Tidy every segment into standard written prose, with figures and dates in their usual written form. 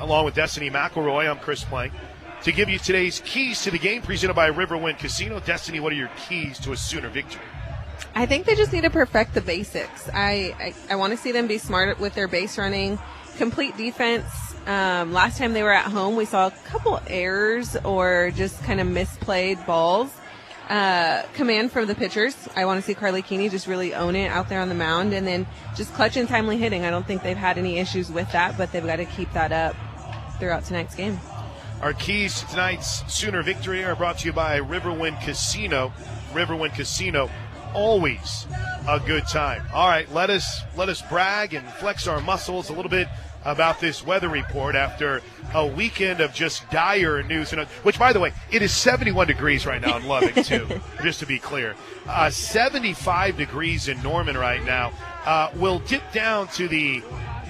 along with Destiny McElroy. I'm Chris Plank. To give you today's keys to the game, presented by Riverwind Casino. Destiny, what are your keys to a Sooner victory? I think they just need to perfect the basics. I want to see them be smart with their base running, complete defense. Last time they were at home, we saw a couple errors or just kind of misplayed balls. Command from the pitchers. I want to see Carly Keeney just really own it out there on the mound, and then just clutch and timely hitting. I don't think they've had any issues with that, but they've got to keep that up throughout tonight's game. Our keys to tonight's Sooner victory are brought to you by Riverwind Casino. Riverwind Casino, always a good time. All right, let us brag and flex our muscles a little bit about this weather report after a weekend of just dire news. Which, by the way, it is 71 degrees right now in Lubbock, too, just to be clear. 75 degrees in Norman right now. We'll dip down to the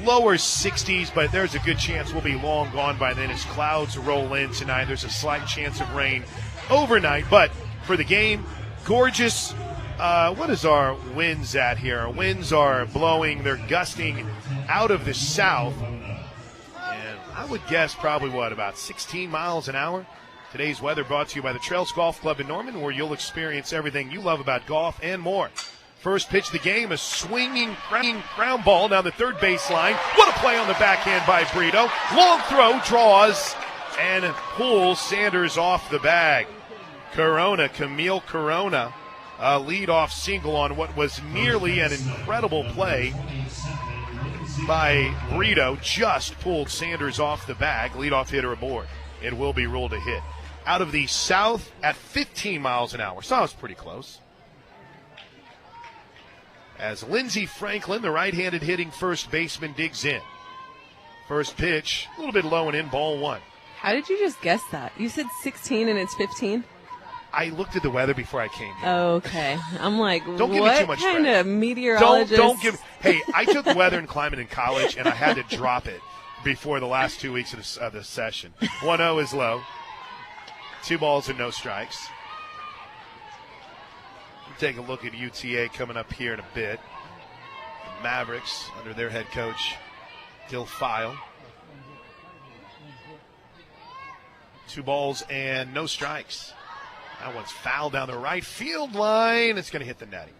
lower 60s, but there's a good chance we'll be long gone by then as clouds roll in tonight. There's a slight chance of rain overnight, but for the game, gorgeous. What is our winds at here? Our winds are blowing. They're gusting out of the south. And I would guess probably, about 16 miles an hour? Today's weather brought to you by the Trails Golf Club in Norman, where you'll experience everything you love about golf and more. First pitch of the game, a swinging ground ball down the third baseline. What a play on the backhand by Brito. Long throw, draws, and pulls Sanders off the bag. Camille Corona. A leadoff single on what was nearly an incredible play by Brito. Just pulled Sanders off the bag. Leadoff hitter aboard. It will be ruled a hit. Out of the south at 15 miles an hour. So that was pretty close. As Lindsey Franklin, the right-handed hitting first baseman, digs in. First pitch, a little bit low and in, ball one. How did you just guess that? You said 16 and it's 15? I looked at the weather before I came here. Okay. I'm like, don't give me too much kind credit. Of meteorologist? Don't give. Hey, I took weather and climate in college, and I had to drop it before the last 2 weeks of the session. 1-0 is low. 2 balls and no strikes. We'll take a look at UTA coming up here in a bit. The Mavericks under their head coach, Dill File. 2 balls and no strikes. That one's fouled down the right field line. It's going to hit the netting.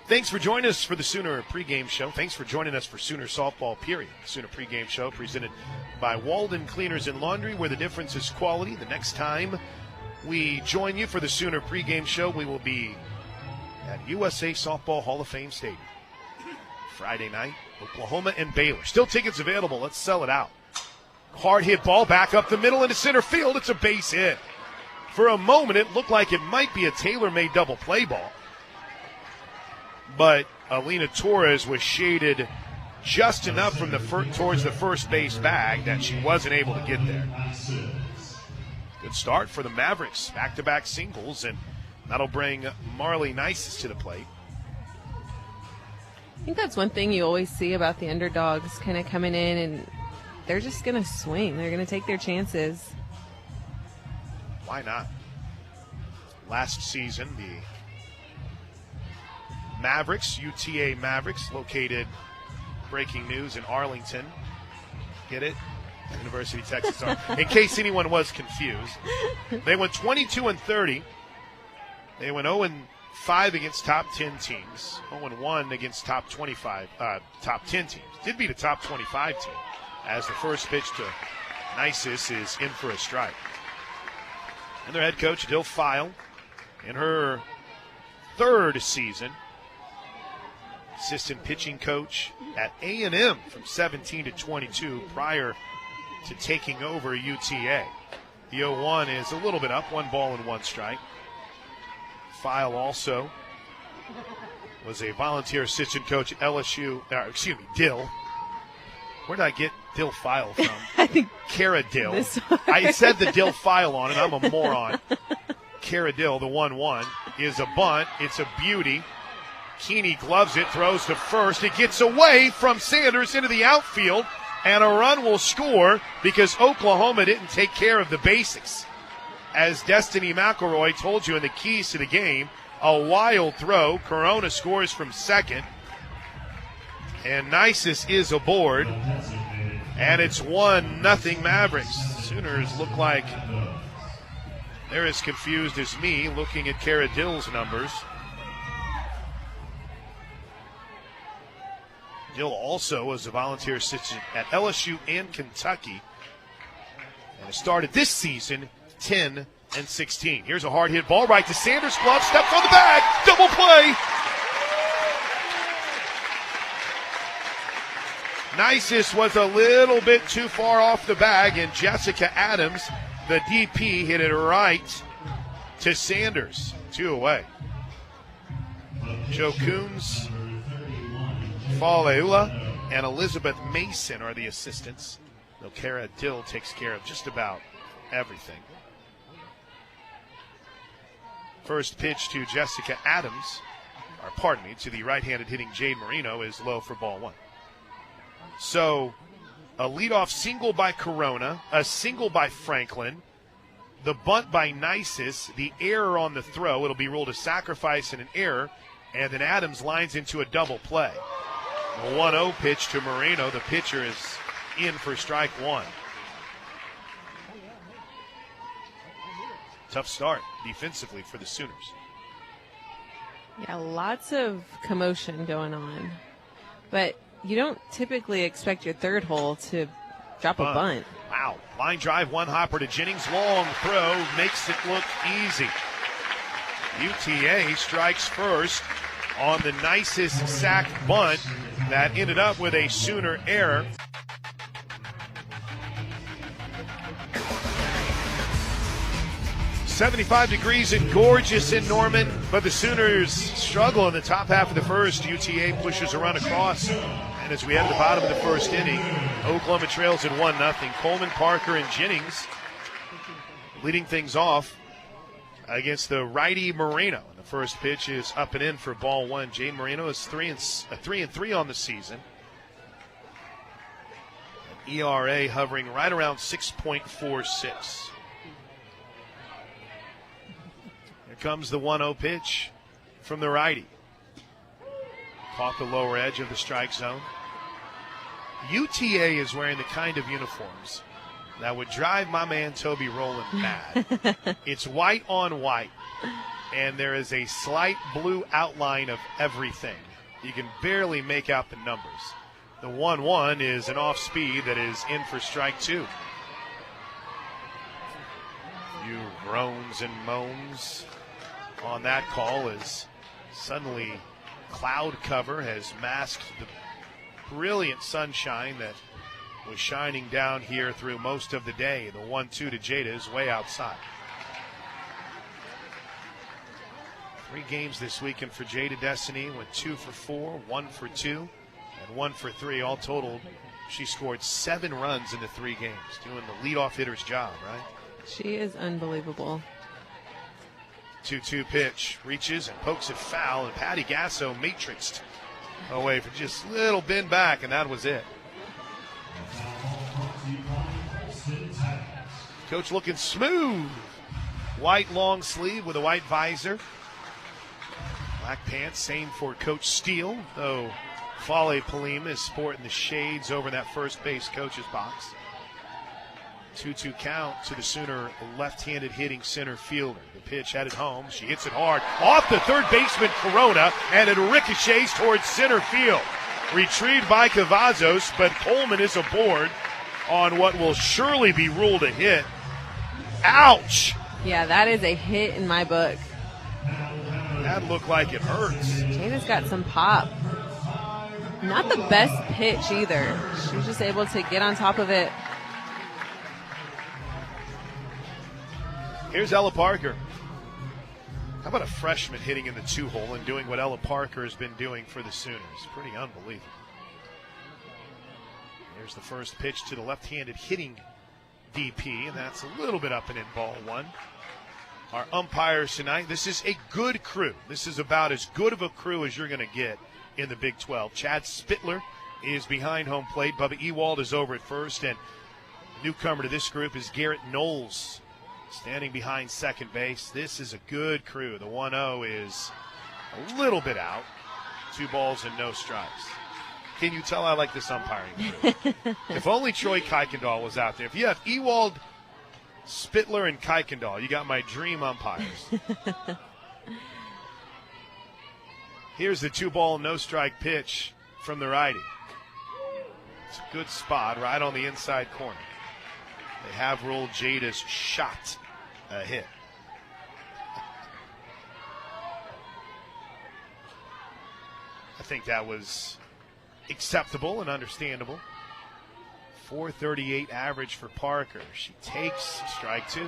Thanks for joining us for the Sooner pregame show. Thanks for joining us for Sooner softball, period. Sooner pregame show presented by Walden Cleaners and Laundry, where the difference is quality. The next time we join you for the Sooner pregame show, we will be at USA Softball Hall of Fame Stadium. Friday night, Oklahoma and Baylor. Still tickets available. Let's sell it out. Hard hit ball back up the middle into center field. It's a base hit. For a moment, it looked like it might be a tailor-made double play ball. But Alina Torres was shaded just enough from towards the first base bag that she wasn't able to get there. Good start for the Mavericks. Back-to-back singles, and that'll bring Marley Nices to the plate. I think that's one thing you always see about the underdogs kind of coming in, and they're just going to swing. They're going to take their chances. Why not? Last season, the Mavericks, UTA Mavericks, located, breaking news, in Arlington. Get it? University of Texas. In case anyone was confused. They went 22-30. They went 0-5 against top 10 teams. 0-1 against top 25, top 10 teams. Did beat a top 25 team, as the first pitch to Nices is in for a strike. And their head coach, Dill File, in her third season, assistant pitching coach at A&M from 17 to 22 prior to taking over UTA. The 0-1 is a little bit up, 1 ball and 1 strike. File also was a volunteer assistant coach at LSU, Dill. Where did I get Dill File from? I think Cara Dill. I said the Dill File on it. I'm a moron. Cara Dill, the 1-1, is a bunt. It's a beauty. Keeney gloves it, throws to first. It gets away from Sanders into the outfield, and a run will score because Oklahoma didn't take care of the basics. As Destiny McElroy told you in the keys to the game, a wild throw. Corona scores from second. And Nices is aboard. And it's 1-0 Mavericks. Sooners look like they're as confused as me looking at Kara Dill's numbers. Dill also was a volunteer assistant at LSU and Kentucky, and has started this season 10-16. Here's a hard hit ball right to Sanders' glove, steps on the bag, double play. Nisus was a little bit too far off the bag, and Jessica Adams, the DP, hit it right to Sanders. 2 away. Joe Coons, Faleula, and Elizabeth Mason are the assistants. Though Kara Dill takes care of just about everything. First pitch to Jessica Adams, to the right-handed hitting Jade Marino is low for ball 1. So a leadoff single by Corona, a single by Franklin, the bunt by Nisus, the error on the throw. It'll be ruled a sacrifice and an error, and then Adams lines into a double play. A 1-0 pitch to Moreno. The pitcher is in for strike 1. Tough start defensively for the Sooners. Yeah, lots of commotion going on. But you don't typically expect your third hole to drop a bunt. Wow. Line drive, one hopper to Jennings. Long throw makes it look easy. UTA strikes first on the nicest sack bunt that ended up with a Sooner error. "75 degrees and gorgeous in Norman, but the Sooners struggle in the top half of the first. UTA pushes a run across. And as we head to the bottom of the first inning, Oklahoma trails at 1-0. Coleman, Parker, and Jennings leading things off against the righty Moreno. The first pitch is up and in for ball 1. Jane Moreno is 3-3 on the season. An ERA hovering right around 6.46. Here comes the 1-0 pitch from the righty. Caught the lower edge of the strike zone. UTA is wearing the kind of uniforms that would drive my man Toby Rowland mad. It's white on white, and there is a slight blue outline of everything. You can barely make out the numbers. The 1-1 is an off speed that is in for strike 2. Few groans and moans on that call as suddenly cloud cover has masked the brilliant sunshine that was shining down here through most of the day. The 1-2 to Jada is way outside. 3 games this weekend for Jada Destiny. Went 2 for 4, 1 for 2, and 1 for 3. All totaled, she scored 7 runs in the 3 games, doing the leadoff hitter's job, right? She is unbelievable. 2-2 pitch, reaches and pokes it foul, and Patty Gasso matrixed away for just a little bend back, and that was it. Coach looking smooth. White long sleeve with a white visor. Black pants, same for Coach Steele, though Fale Palima is sporting the shades over that first base coach's box. 2-2 count to the Sooner left-handed hitting center fielder. The pitch headed home. She hits it hard off the third baseman Corona, and it ricochets towards center field. Retrieved by Cavazos, but Coleman is aboard on what will surely be ruled a hit. Ouch! Yeah, that is a hit in my book. That looked like it hurts. Jada's got some pop. Not the best pitch either. She was just able to get on top of it. Here's Ella Parker. How about a freshman hitting in the 2-hole and doing what Ella Parker has been doing for the Sooners? Pretty unbelievable. Here's the first pitch to the left-handed hitting DP, and that's a little bit up and in ball 1. Our umpires tonight, this is a good crew. This is about as good of a crew as you're going to get in the Big 12. Chad Spittler is behind home plate. Bubba Ewald is over at first, and newcomer to this group is Garrett Knowles, standing behind second base. This is a good crew. The 1-0 is a little bit out. 2 balls and no strikes. Can you tell I like this umpiring? If only Troy Kuykendall was out there. If you have Ewald, Spittler, and Kuykendall, you got my dream umpires. Here's the 2-ball, no-strike pitch from the righty. It's a good spot right on the inside corner. They have ruled Jada's shot a hit. I think that was acceptable and understandable. 438 average for Parker. She takes strike 2.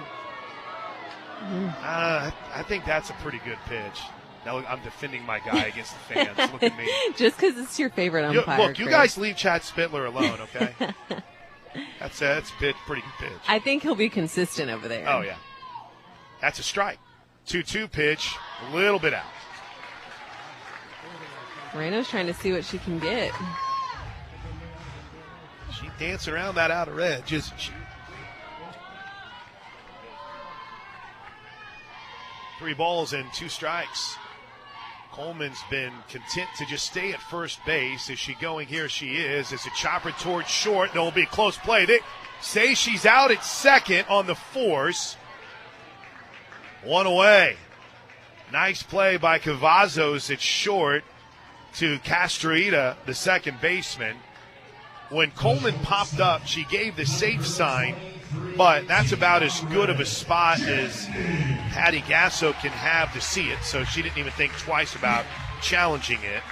I think that's a pretty good pitch. Now I'm defending my guy against the fans. Look at me. Just because it's your favorite umpire. Look, you guys leave Chad Spittler alone, okay? That's a pretty good pitch. I think he'll be consistent over there. Oh, yeah. That's a strike. 2-2 pitch, a little bit out. Moreno's trying to see what she can get. She danced around that outer edge, isn't she? 3 balls and 2 strikes. Coleman's been content to just stay at first base. Is she going? Here she is. It's a chopper towards short. There will be a close play. They say she's out at second on the force. 1 away. Nice play by Cavazos at short to Castroita, the second baseman. When Coleman popped up, she gave the safe sign, but that's about as good of a spot as Patty Gasso can have to see it, so she didn't even think twice about challenging it.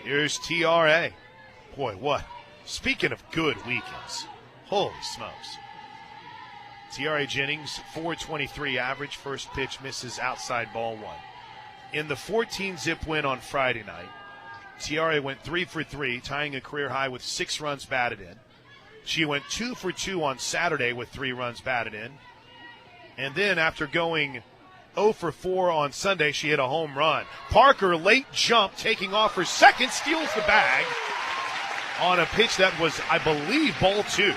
Here's TRA. Boy, what? Speaking of good weekends, holy smokes. TRA Jennings, 423 average. First pitch misses outside ball 1. In the 14-zip win on Friday night, TRA went 3 for 3, tying a career high with 6 runs batted in. She went 2 for 2 on Saturday with 3 runs batted in. And then after going 0 for 4 on Sunday, she hit a home run. Parker, late jump, taking off her second, steals the bag on a pitch that was, I believe, ball 2.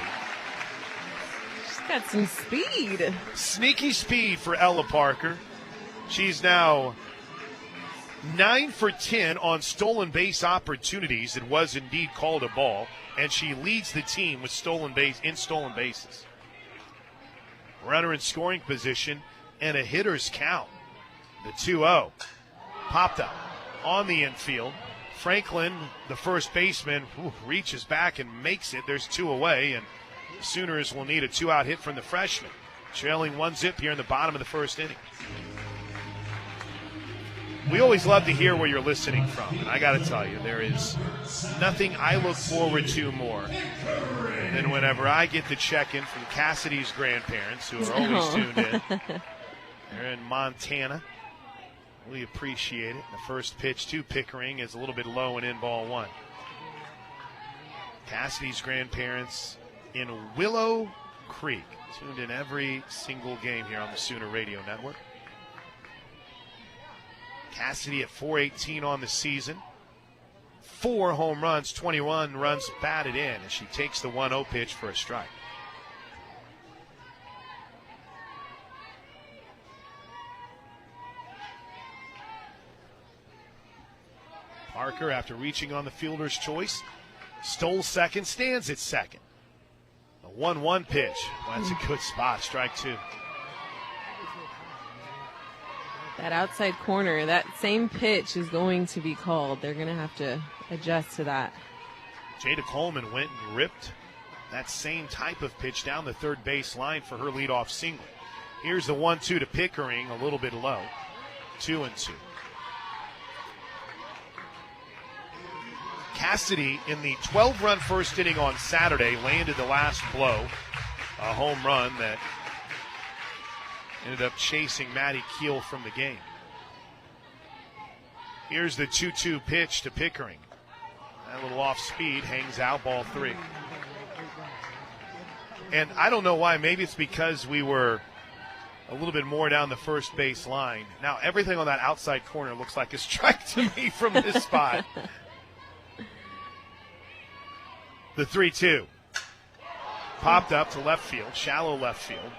She's got some speed. Sneaky speed for Ella Parker. She's now 9 for 10 on stolen base opportunities. It was indeed called a ball, and she leads the team with stolen bases. Runner in scoring position and a hitter's count. The 2-0 popped up on the infield. Franklin, the first baseman, reaches back and makes it. There's 2 away, and the Sooners will need a 2-out hit from the freshman. Trailing 1-zip here in the bottom of the first inning. We always love to hear where you're listening from, and I got to tell you, there is nothing I look forward to more than whenever I get to check in from Cassidy's grandparents, who are always tuned in. They're in Montana. We appreciate it. The first pitch to Pickering is a little bit low and in ball 1. Cassidy's grandparents in Willow Creek, tuned in every single game here on the Sooner Radio Network. Cassidy at 418 on the season. 4 home runs, 21 runs batted in as she takes the 1-0 pitch for a strike. Parker, after reaching on the fielder's choice, stole second, stands at second. A 1-1 pitch. Well, that's a good spot, strike 2. That outside corner, that same pitch is going to be called. They're going to have to adjust to that. Jada Coleman went and ripped that same type of pitch down the third base line for her leadoff single. Here's the 1-2 to Pickering, a little bit low. 2-2. Cassidy, in the 12-run first inning on Saturday, landed the last blow, a home run that ended up chasing Maddie Keel from the game. Here's the 2-2 pitch to Pickering. That little off speed hangs out, ball 3. And I don't know why. Maybe it's because we were a little bit more down the first base line. Now everything on that outside corner looks like a strike to me from this spot. The 3-2 popped up to left field, shallow left field.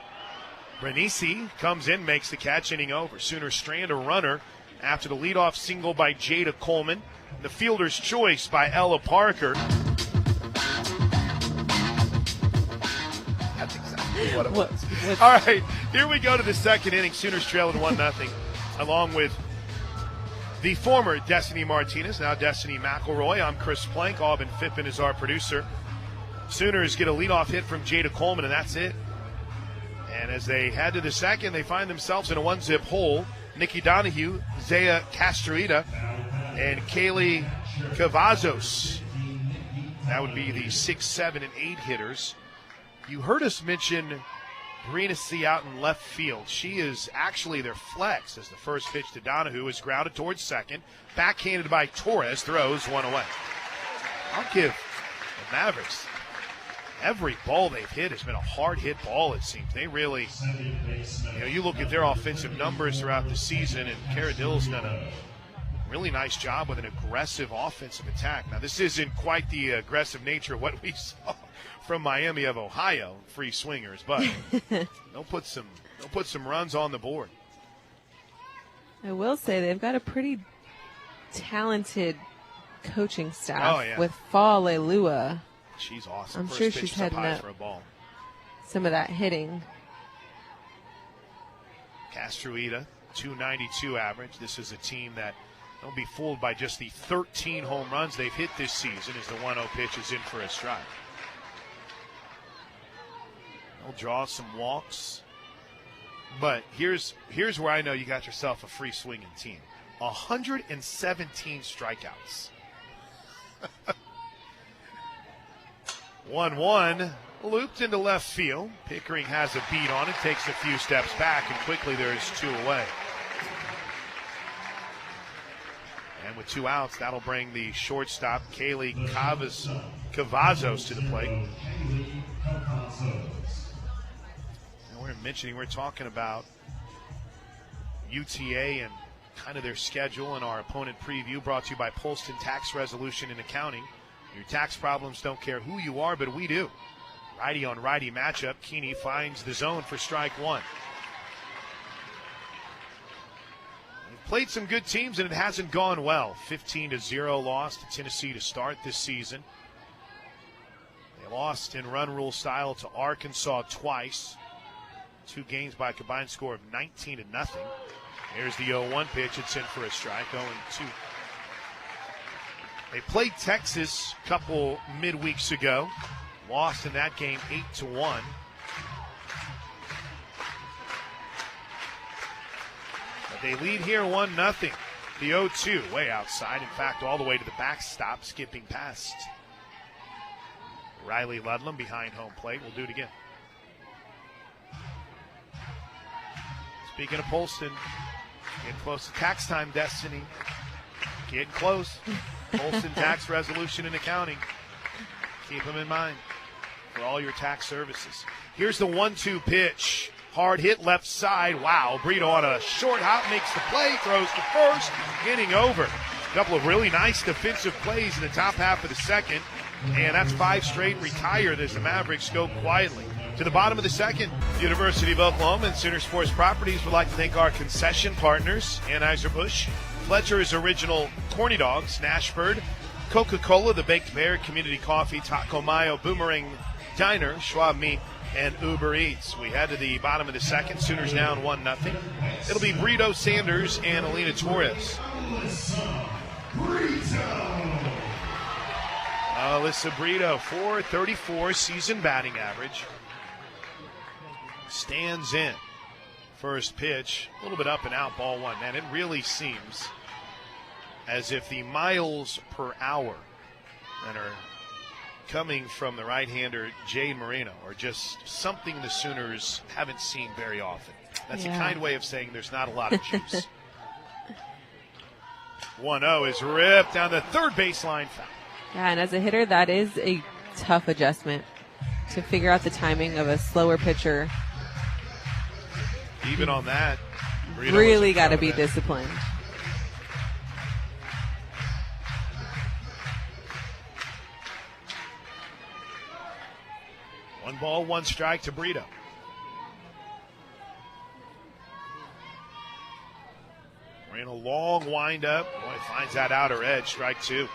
Renisi comes in, makes the catch, inning over. Sooners strand a runner after the leadoff single by Jada Coleman. The fielder's choice by Ella Parker. That's exactly what it was. All right, here we go to the second inning. Sooners trailing 1-0, along with the former Destiny Martinez, now Destiny McElroy. I'm Chris Plank. Aubin Fippen is our producer. Sooners get a leadoff hit from Jada Coleman, and that's it. And as they head to the second, they find themselves in a one-zip hole. Nikki Donahue, Zaya Castruita, and Kaylee Cavazos. That would be the 6, 7, and 8 hitters. You heard us mention Brina C out in left field. She is actually their flex, as the first pitch to Donahue is grounded towards second. Backhanded by Torres, throws one away. I'll give the Mavericks, every ball they've hit has been a hard-hit ball, it seems. They really, you look at their offensive numbers throughout the season, and Cara Dill's done a really nice job with an aggressive offensive attack. Now, this isn't quite the aggressive nature of what we saw from Miami of Ohio, free swingers, but they'll put some runs on the board. I will say they've got a pretty talented coaching staff with Fa'alelua. She's awesome. I'm First sure pitch she's is heading high up for a ball. some of that hitting. Castruita, 292 average. This is a team that don't be fooled by just the 13 home runs they've hit this season as the 1-0 pitch is in for a strike. They'll draw some walks. But here's where I know you got yourself a free swinging team. 117 strikeouts. 1-1, looped into left field. Pickering has a beat on it, takes a few steps back, and quickly there's 2 away. And with 2 outs, that'll bring the shortstop, Kaylee Cavazos, to the plate. And we're talking about UTA and kind of their schedule and our opponent preview, brought to you by Polston Tax Resolution and Accounting. Your tax problems don't care who you are, but we do. Righty on righty matchup. Keeney finds the zone for strike one. They've played some good teams, and it hasn't gone well. 15-0 loss to Tennessee to start this season. They lost in run rule style to Arkansas twice. 2 games by a combined score of 19-0. Here's the 0-1 pitch. It's in for a strike. 0-2. They played Texas a couple midweeks ago. Lost in that game 8-1. But they lead here 1-0. The 0-2 way outside. In fact, all the way to the backstop, skipping past Riley Ludlam behind home plate. We'll do it again. Speaking of Polston, getting close to tax time, Destiny. Getting close. Polston Tax Resolution and Accounting. Keep them in mind for all your tax services. Here's the 1-2 pitch. Hard hit left side. Wow. Brito on a short hop makes the play, throws to first, getting over. A couple of really nice defensive plays in the top half of the second. And that's 5 straight retired as the Mavericks go quietly to the bottom of the second. University of Oklahoma and Sooner Sports Properties would like to thank our concession partners, Anheuser-Busch, Fletcher's Original Corny Dogs, Nashford, Coca-Cola, The Baked Bear, Community Coffee, Taco Mayo, Boomerang Diner, Schwab Meat, and Uber Eats. We head to the bottom of the second. Sooners down 1-0. It'll be Brito Sanders and Alina Torres. Alyssa Brito, .434 season batting average. Stands in. First pitch, a little bit up and out, ball one. Man, it really seems as if the miles per hour that are coming from the right-hander Jade Moreno are just something the Sooners haven't seen very often. That's a kind way of saying there's not a lot of juice. 1-0 is ripped down the third baseline foul. Yeah, and as a hitter, that is a tough adjustment to figure out the timing of a slower pitcher. Even on that, really got to be disciplined. One ball, one strike to Brito. Moreno A long windup. Boy, finds that outer edge. Strike two.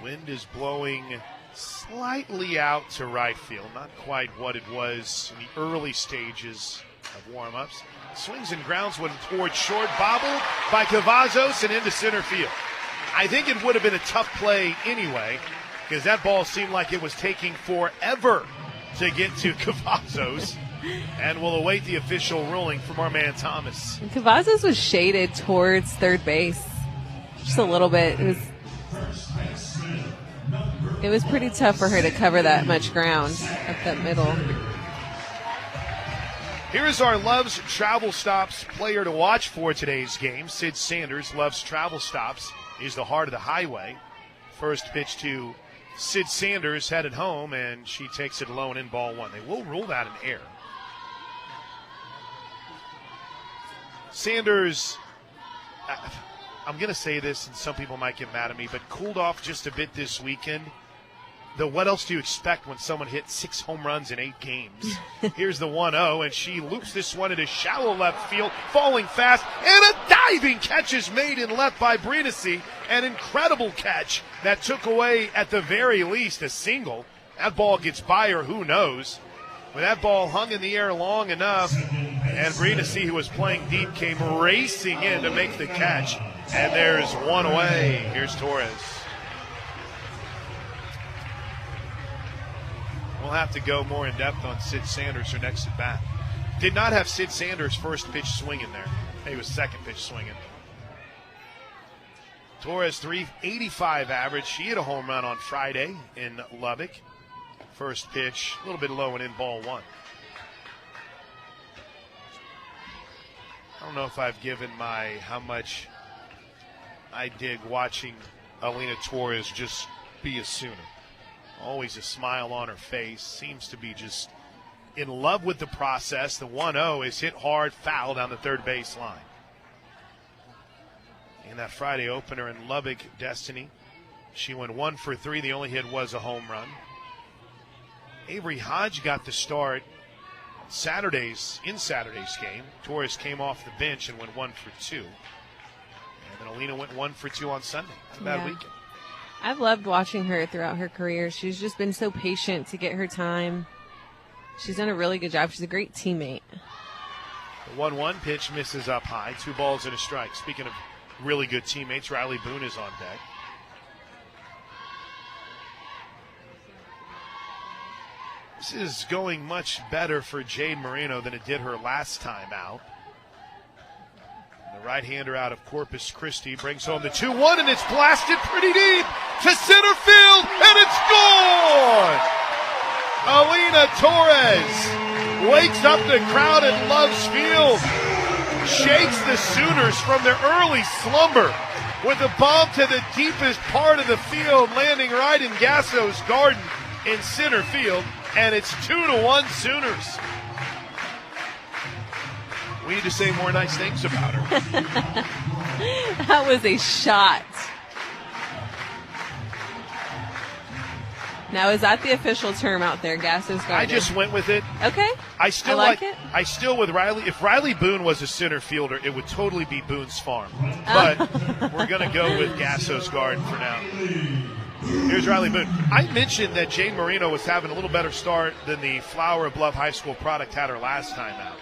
Wind is blowing slightly out to right field. Not quite what it was in the early stages of warm-ups. Swings and grounds one towards short. Bobbled by Cavazos and into center field. I think it would have been a tough play anyway, because that ball seemed like it was taking forever to get to Cavazos. And we'll await the official ruling from our man Thomas. Cavazos was shaded towards third base just a little bit. It was pretty tough for her to cover that much ground up that middle. Here is our Love's Travel Stops player to watch for today's game. Sid Sanders. Love's Travel Stops is the heart of the highway. First pitch to Sid Sanders headed home, and she takes it alone in ball one. They will rule that an error. Sanders, I'm going to say this, and some people might get mad at me, but cooled off just a bit this weekend. Though what else do you expect when someone hits 6 home runs in 8 games? Here's the 1-0, and she loops this one into shallow left field, falling fast, and a diving catch is made in left by Brindisi. An incredible catch that took away, at the very least, a single. That ball gets by her, who knows? But that ball hung in the air long enough, and Brindisi, who was playing deep, came racing in to make the catch. And there's one away. Here's Torres. We'll have to go more in depth on Sid Sanders, her next at bat. Did not have Sid Sanders' first pitch swinging there. He was second pitch swinging. Torres, 385 average. She hit a home run on Friday in Lubbock. First pitch, a little bit low and in ball one. I don't know if I've given how much I dig watching Alina Torres just be a Sooner. Always a smile on her face. Seems to be just in love with the process. The 1-0 is hit hard, foul down the third base line. In that Friday opener in Lubbock, Destiny, she went 1 for 3. The only hit was a home run. Avery Hodge got the start Saturday's game. Torres came off the bench and went 1 for 2. And then Alina went 1 for 2 on Sunday. Not a bad weekend. I've loved watching her throughout her career. She's just been so patient to get her time. She's done a really good job. She's a great teammate. The 1-1 pitch misses up high. 2 balls and a strike. Speaking of really good teammates, Riley Boone is on deck. This is going much better for Jade Marino than it did her last time out. The right-hander out of Corpus Christi brings home the 2-1, and it's blasted pretty deep to center field, and it's gone! Alina Torres wakes up the crowd at Love's Field, shakes the Sooners from their early slumber with a bomb to the deepest part of the field, landing right in Gasso's garden in center field, and it's 2-1 Sooners. We need to say more nice things about her. That was a shot. Now, is that the official term out there, Gasso's garden? I just went with it. Okay. I still like it. I still with Riley. If Riley Boone was a center fielder, it would totally be Boone's farm. But we're going to go with Gasso's garden for now. Here's Riley Boone. I mentioned that Jane Marino was having a little better start than the Flower of Love High School product had her last time out.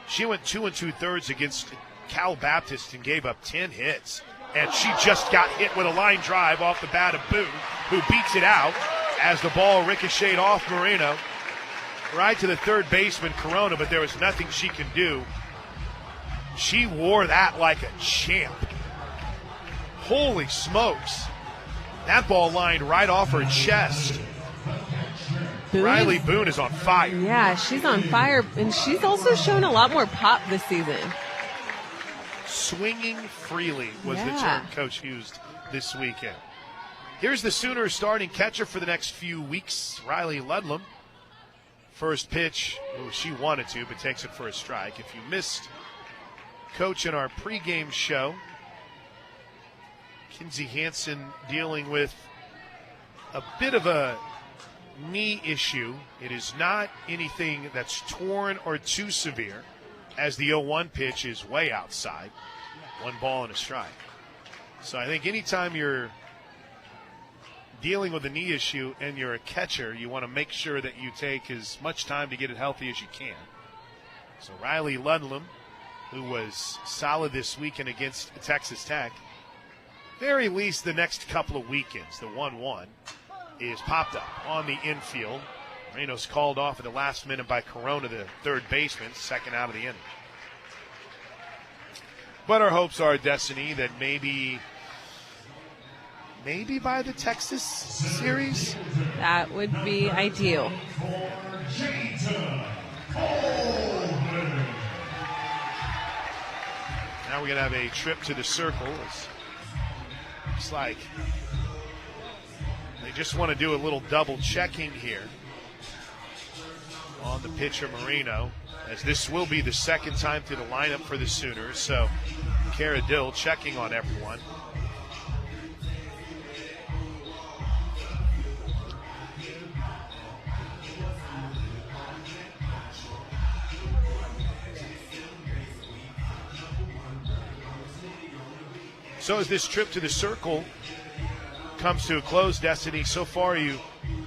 She went 2 2/3 against Cal Baptist and gave up 10 hits. And she just got hit with a line drive off the bat of Boone, who beats it out as the ball ricocheted off Marino right to the third baseman, Corona, but there was nothing she can do. She wore that like a champ. Holy smokes. That ball lined right off her chest. Riley Boone is on fire. Yeah, she's on fire, and she's also shown a lot more pop this season. Swinging freely was the term Coach used this weekend. Here's the Sooners starting catcher for the next few weeks, Riley Ludlam. First pitch, she wanted to, but takes it for a strike. If you missed Coach in our pregame show, Kinsey Hansen dealing with a bit of a knee issue. It is not anything that's torn or too severe, as the 0-1 pitch is way outside. 1 ball and a strike. So I think anytime you're dealing with a knee issue and you're a catcher, you want to make sure that you take as much time to get it healthy as you can. So Riley Ludlam, who was solid this weekend against Texas Tech, very least the next couple of weekends, the 1-1, is popped up on the infield. Moreno's called off at the last minute by Corona, the third baseman, second out of the inning. But our hopes are, Destiny, that maybe by the Texas series? That would be ideal. Now we're going to have a trip to the circle. It's like they just want to do a little double checking here on the pitcher Moreno, as this will be the second time through the lineup for the Sooners. So Caradill checking on everyone. So as this trip to the circle comes to a close, Destiny, so far you,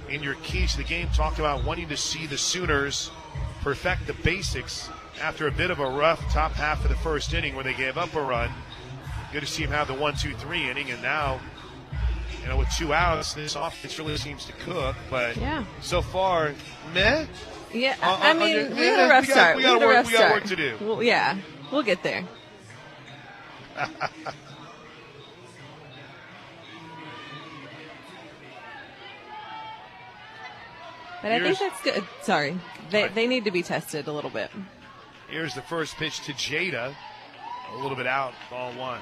in your keys to the game, talked about wanting to see the Sooners perfect the basics after a bit of a rough top half of the first inning where they gave up a run. Good to see them have the 1-2-3 inning, and now, with 2 outs, this offense really seems to cook. But so far, meh. Yeah, I mean, we had a rough start. We got work to do. Well, we'll get there. But I think that's good. Sorry. They need to be tested a little bit. Here's the first pitch to Jada. A little bit out, ball 1.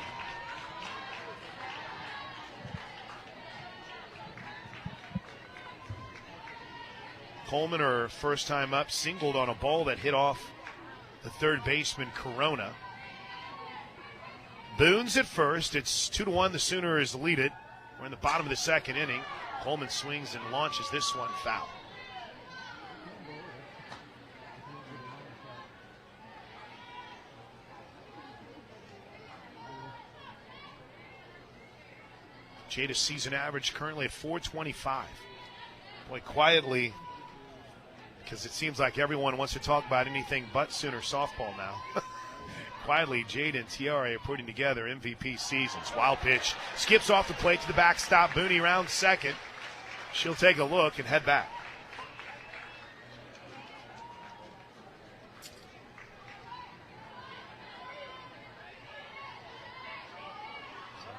Coleman, her first time up, singled on a ball that hit off the third baseman, Corona. Boone's at first. It's 2-1. The Sooners lead it. We're in the bottom of the second inning. Coleman swings and launches this one foul. Jada's season average currently at .425. Boy, quietly, because it seems like everyone wants to talk about anything but Sooner softball now. Quietly, Jada and Tiara are putting together MVP seasons. Wild pitch. Skips off the plate to the backstop. Booney rounds second. She'll take a look and head back.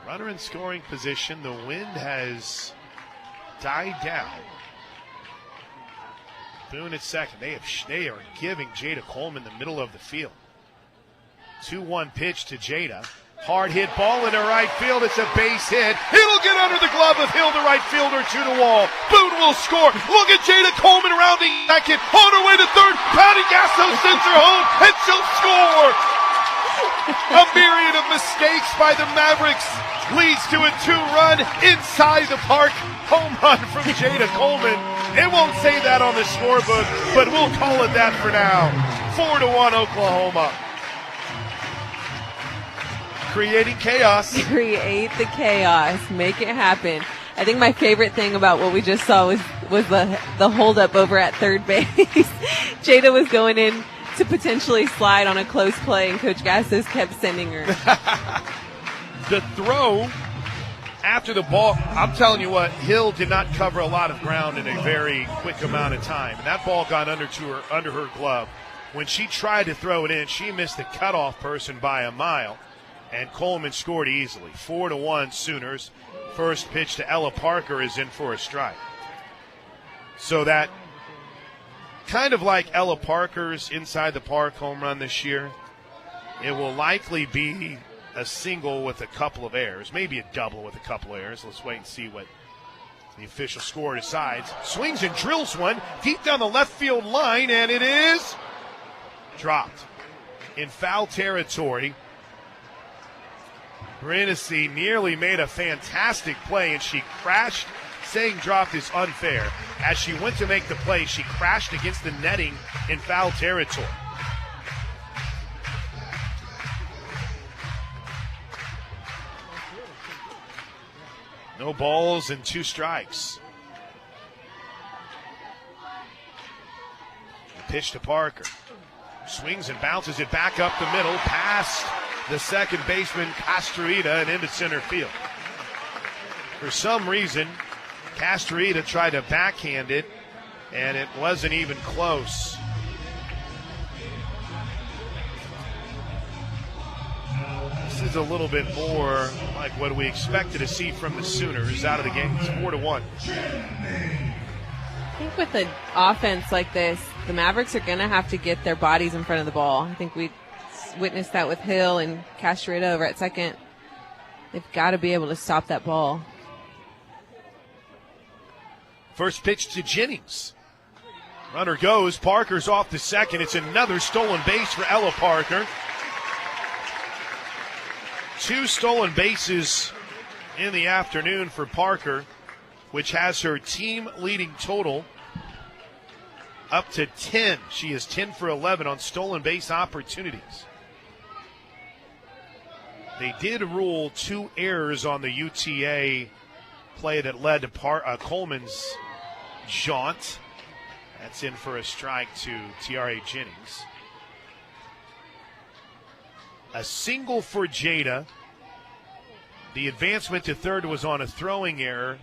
Runner in scoring position. The wind has died down. Boone at second. They are giving Jada Coleman the middle of the field. 2-1 pitch to Jada. Hard hit ball into right field. It's a base hit. It'll get under the glove of Hill, the right fielder, to the wall. Boone will score. Look at Jada Coleman rounding second. On her way to third. Patty Gasso sends her home, and she'll score. A myriad of mistakes by the Mavericks leads to a 2-run inside the park home run from Jada Coleman. It won't say that on the scorebook, but we'll call it that for now. 4-1 Oklahoma. Creating chaos. Create the chaos. Make it happen. I think my favorite thing about what we just saw was the holdup over at third base. Jada was going in to potentially slide on a close play, and Coach Gassos kept sending her. The throw after the ball, I'm telling you what, Hill did not cover a lot of ground in a very quick amount of time. And that ball got under her glove. When she tried to throw it in, she missed the cutoff person by a mile. And Coleman scored easily. 4-1 Sooners. First pitch to Ella Parker is in for a strike. So that, kind of like Ella Parker's inside the park home run this year, it will likely be a single with a couple of errors, maybe a double with a couple of errors. Let's wait and see what the official score decides. Swings and drills one deep down the left field line, and it is dropped in foul territory. Brindisi nearly made a fantastic play, and she crashed saying dropped is unfair. As she went to make the play, she crashed against the netting in foul territory. No balls and 2 strikes. Pitch to Parker. Swings and bounces it back up the middle, past the second baseman, Castruita, and into center field. For some reason, Castruita tried to backhand it, and it wasn't even close. This is a little bit more like what we expected to see from the Sooners out of the game. It's 4-1. I think with an offense like this, the Mavericks are going to have to get their bodies in front of the ball. I think we witnessed that with Hill and Castrita over at second. They've got to be able to stop that ball. First pitch to Jennings. Runner goes. Parker's off to second. It's another stolen base for Ella Parker. 2 stolen bases in the afternoon for Parker, which has her team-leading total up to 10. She is 10 for 11 on stolen base opportunities. They did rule 2 errors on the UTA play that led to Coleman's jaunt. That's in for a strike to Tiare Jennings. A single for Jada. The advancement to third was on a throwing error,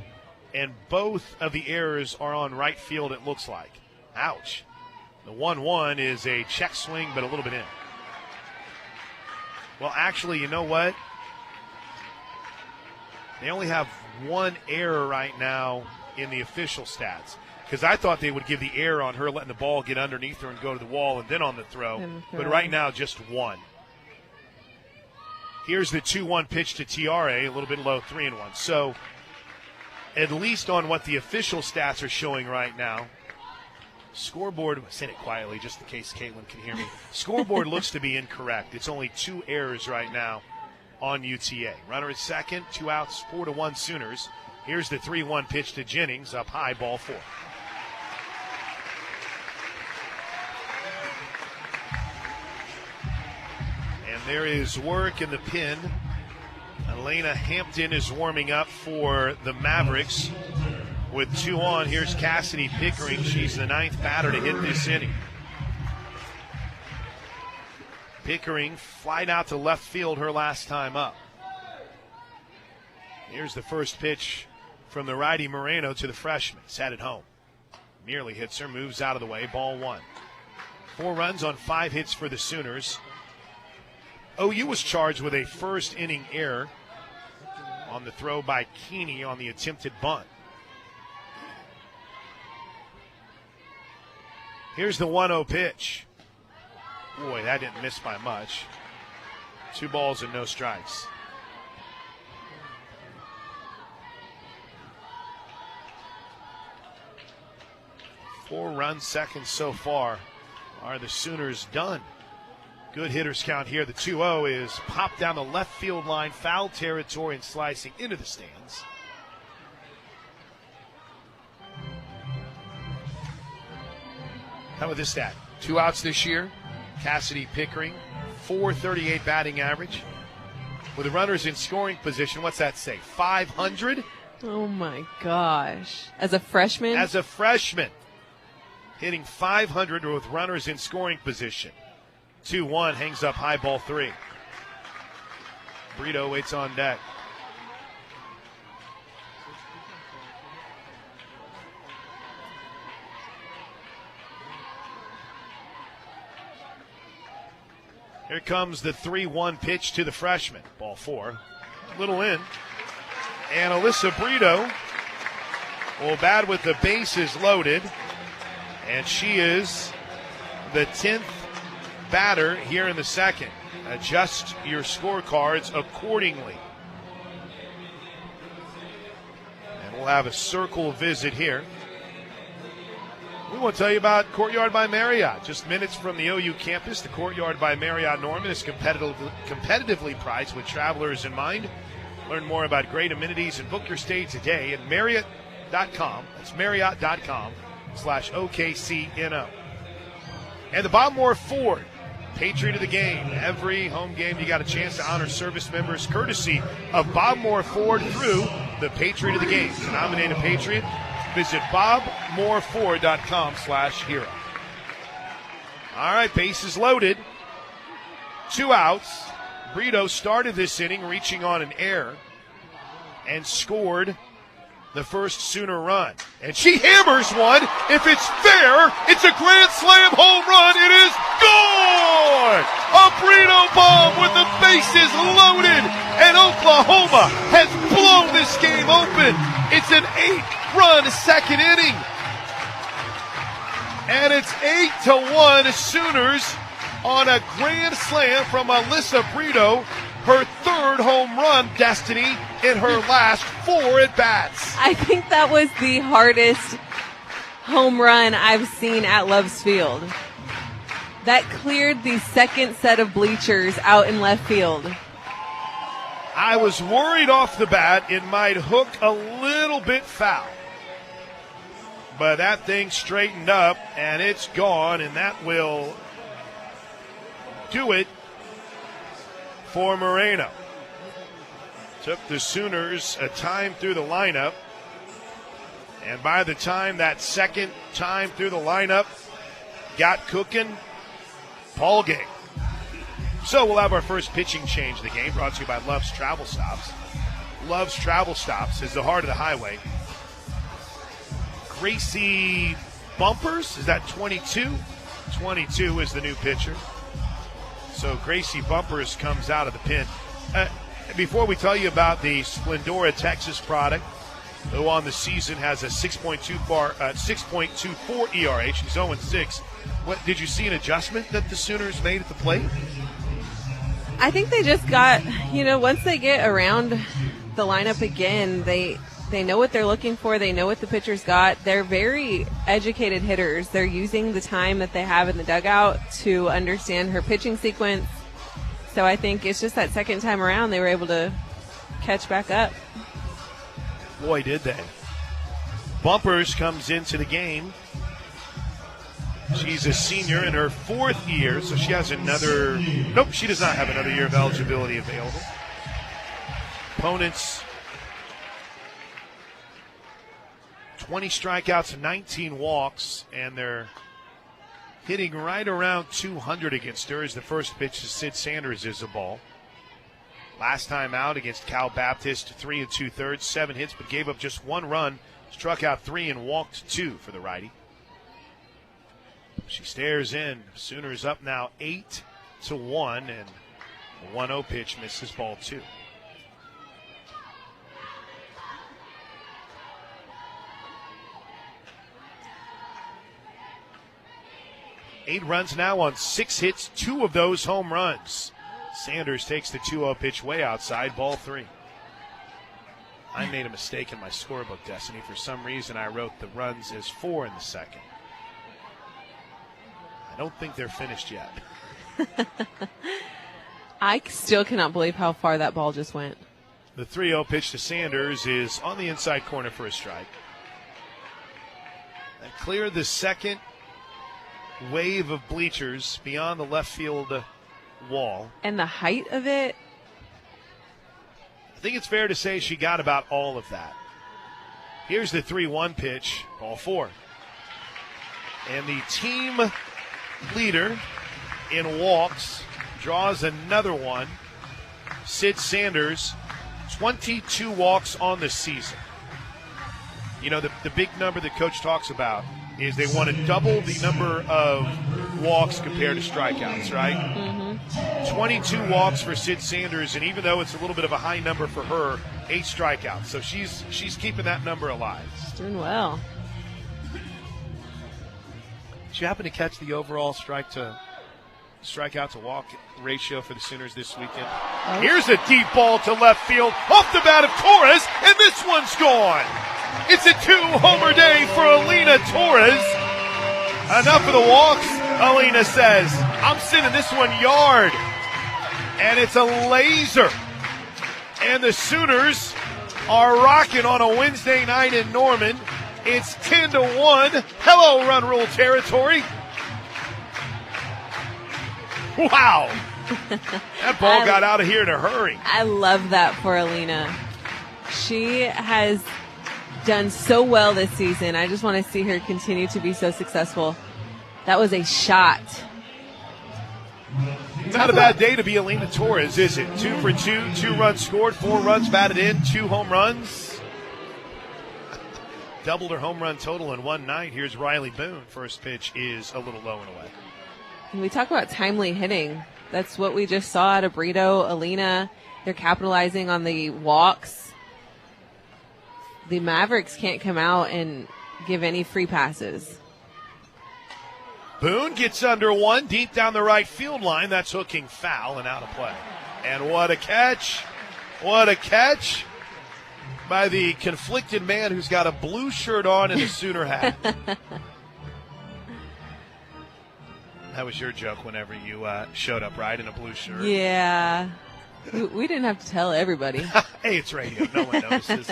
and both of the errors are on right field, it looks like. Ouch. The 1-1 is a check swing, but a little bit in. Well, actually, you know what? They only have 1 error right now in the official stats, because I thought they would give the error on her letting the ball get underneath her and go to the wall and then on the throw. But right now, just 1. Here's the 2-1 pitch to Tiare, a little bit low, 3-1. So, at least on what the official stats are showing right now, scoreboard, say it quietly just in case Caitlin can hear me. Scoreboard looks to be incorrect. It's only 2 errors right now on UTA. Runner at second, 2 outs, 4-1 Sooners. Here's the 3-1 pitch to Jennings, up high, ball 4. And there is work in the pin. Elena Hampton is warming up for the Mavericks. With 2 on, here's Cassidy Pickering. She's the 9th batter to hit this inning. Pickering flied out to left field her last time up. Here's the first pitch from the righty Moreno to the freshman. It's headed home. Merely hits her, moves out of the way, ball 1. 4 runs on 5 hits for the Sooners. OU was charged with a first inning error on the throw by Keeney on the attempted bunt. Here's the 1-0 pitch. Boy, that didn't miss by much. 2 balls and no strikes. Four run seconds so far. Are the Sooners done? Good hitters count here. The 2-0 is popped down the left field line, foul territory, and slicing into the stands. How about this stat? 2 outs this year. Cassidy Pickering, .438 batting average. With the runners in scoring position, what's that say? 500? Oh my gosh. As a freshman? As a freshman. Hitting 500 with runners in scoring position. 2-1, hangs up high, ball 3. Brito waits on deck. Here comes the 3-1 pitch to the freshman. Ball 4. Little in. And Alyssa Brito will bat with the bases loaded. And she is the 10th batter here in the second. Adjust your scorecards accordingly. And we'll have a circle visit here. We want to tell you about Courtyard by Marriott. Just minutes from the OU campus, the Courtyard by Marriott Norman is competitively priced with travelers in mind. Learn more about great amenities and book your stay today at Marriott.com. That's Marriott.com/OKCNO. And the Bob Moore Ford Patriot of the Game. Every home game, you got a chance to honor service members courtesy of Bob Moore Ford through the Patriot of the Game. To nominate a Patriot, visit BobMooreFord.com/hero. All right, bases loaded. 2 outs. Brito started this inning reaching on an error and scored the first Sooner run. And she hammers one. If it's fair, it's a grand slam home run. It is gone! A Brito bomb with the bases loaded. And Oklahoma has blown this game open. It's an 8-run second inning. And it's 8-1 Sooners on a grand slam from Alyssa Brito. Her third home run, Destiny, in her last 4 at-bats. I think that was the hardest home run I've seen at Love's Field. That cleared the second set of bleachers out in left field. I was worried off the bat it might hook a little bit foul. But that thing straightened up, and it's gone, and that will do it for Moreno. Took the Sooners a time through the lineup, and by the time that second time through the lineup got cooking, ball game. So we'll have our first pitching change of the game, brought to you by Love's Travel Stops. Love's Travel Stops is the heart of the highway. Gracie Bumpers, is that 22? 22 is the new pitcher. So Gracie Bumpers comes out of the pen. Before we tell you about the Splendora Texas product, who on the season has a 6.24 ERA, she's 0-6. What, did you see an adjustment that the Sooners made at the plate? I think they just got, once they get around the lineup again, they know what they're looking for. They know what the pitcher's got. They're very educated hitters. They're using the time that they have in the dugout to understand her pitching sequence. So I think it's just that second time around they were able to catch back up. Boy, did they. Bumpers comes into the game. She's a senior in her 4th year, so she has another... Nope, she does not have another year of eligibility available. Opponents... 20 strikeouts, 19 walks, and they're hitting right around 200 against her as the first pitch to Sid Sanders is a ball. Last time out against Cal Baptist, 3 2/3, 7 hits, but gave up just 1 run, struck out 3 and walked 2 for the righty. She stares in. Sooners up now 8-1, and the 1-0 pitch misses ball 2. Eight runs now on 6 hits, 2 of those home runs. Sanders takes the 2-0 pitch way outside, ball 3. I made a mistake in my scorebook, Destiny. For some reason, I wrote the runs as 4 in the second. I don't think they're finished yet. I still cannot believe how far that ball just went. The 3-0 pitch to Sanders is on the inside corner for a strike. That cleared the second wave of bleachers beyond the left field wall. And the height of it? I think it's fair to say she got about all of that. Here's the 3-1 pitch, ball 4. And the team leader in walks draws another one. Sid Sanders, 22 walks on the season. You know, the big number that Coach talks about is they want to double the number of walks compared to strikeouts, right? Mm-hmm. 22 walks for Sid Sanders, and even though it's a little bit of a high number for her, 8 strikeouts. So she's keeping that number alive. She's doing well. Did you happen to catch the overall strikeout to walk ratio for the Sooners this weekend? Oh. Here's a deep ball to left field, off the bat of Torres, and this one's gone. It's a 2-homer day for Alina Torres. Enough of the walks, Alina says. I'm sending this one yard. And it's a laser. And the Sooners are rocking on a Wednesday night in Norman. It's 10-1. Hello, Run Rule territory. Wow. That ball got out of here in a hurry. I love that for Alina. She has done so well this season. I just want to see her continue to be so successful. That was a shot. Not a bad day to be Alina Torres, is it? 2 for 2, 2 runs scored, 4 runs batted in, 2 home runs. Doubled her home run total in one night. Here's Riley Boone. First pitch is a little low and away. And we talk about timely hitting. That's what we just saw out of Brito, Alina. They're capitalizing on the walks. The Mavericks can't come out and give any free passes. Boone gets under one deep down the right field line. That's hooking foul and out of play. And what a catch. What a catch by the conflicted man who's got a blue shirt on and a Sooner hat. That was your joke whenever you showed up, right, in a blue shirt. Yeah. We didn't have to tell everybody. Hey, it's radio. No one notices.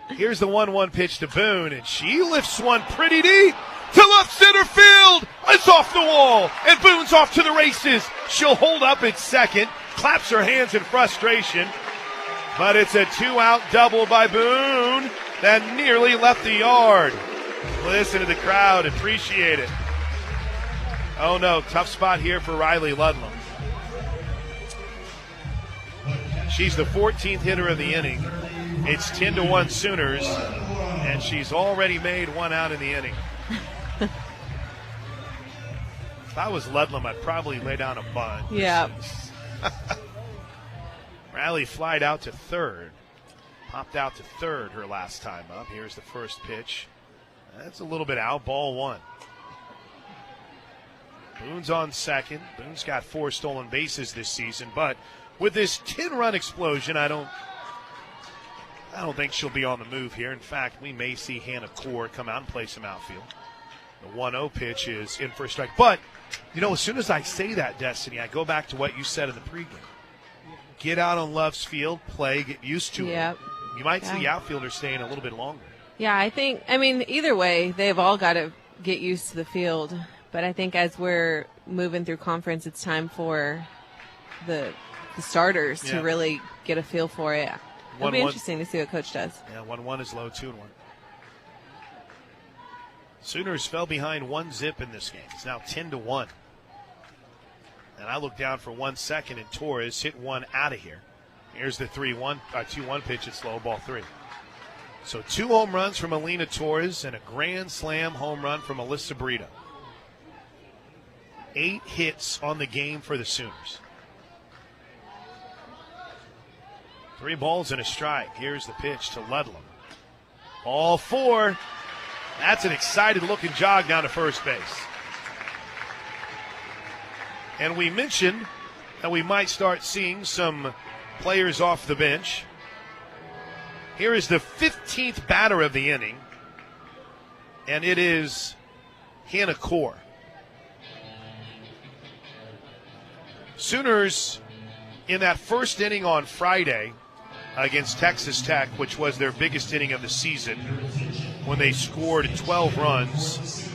Here's the 1-1 pitch to Boone, and she lifts one pretty deep to left center field. It's off the wall, and Boone's off to the races. She'll hold up at second, claps her hands in frustration, but it's a 2-out double by Boone that nearly left the yard. Listen to the crowd. Appreciate it. Oh, no. Tough spot here for Riley Ludlam. She's the 14th hitter of the inning. It's 10-1 Sooners, and she's already made one out in the inning. If I was Ludlam, I'd probably lay down a bunt. Yeah. Riley flied out to third. Popped out to third her last time up. Here's the first pitch. That's a little bit out. Ball 1. Boone's on second. Boone's got 4 stolen bases this season, but with this 10-run explosion, I don't think she'll be on the move here. In fact, we may see Hannah Core come out and play some outfield. The 1-0 pitch is in for a strike. But, as soon as I say that, Destiny, I go back to what you said in the pregame. Get out on Love's field, play, get used to it. You might see outfielders staying a little bit longer. Yeah, either way, they've all got to get used to the field. But I think as we're moving through conference, it's time for the starters to really get a feel for it. It'll be interesting to see what Coach does. Yeah, 1-1 is low, 2-1. Sooners fell behind 1-0 in this game. It's now 10-1. And I look down for 1 second, and Torres hit one out of here. Here's the 2-1 pitch. It's low, ball 3. So 2 home runs from Alina Torres and a grand slam home run from Alyssa Brito. 8 hits on the game for the Sooners. 3 balls and a strike. Here's the pitch to Ludlam. All 4. That's an excited-looking jog down to first base. And we mentioned that we might start seeing some players off the bench. Here is the 15th batter of the inning, and it is Hannah Core. Sooners, in that first inning on Friday against Texas Tech, which was their biggest inning of the season, when they scored 12 runs,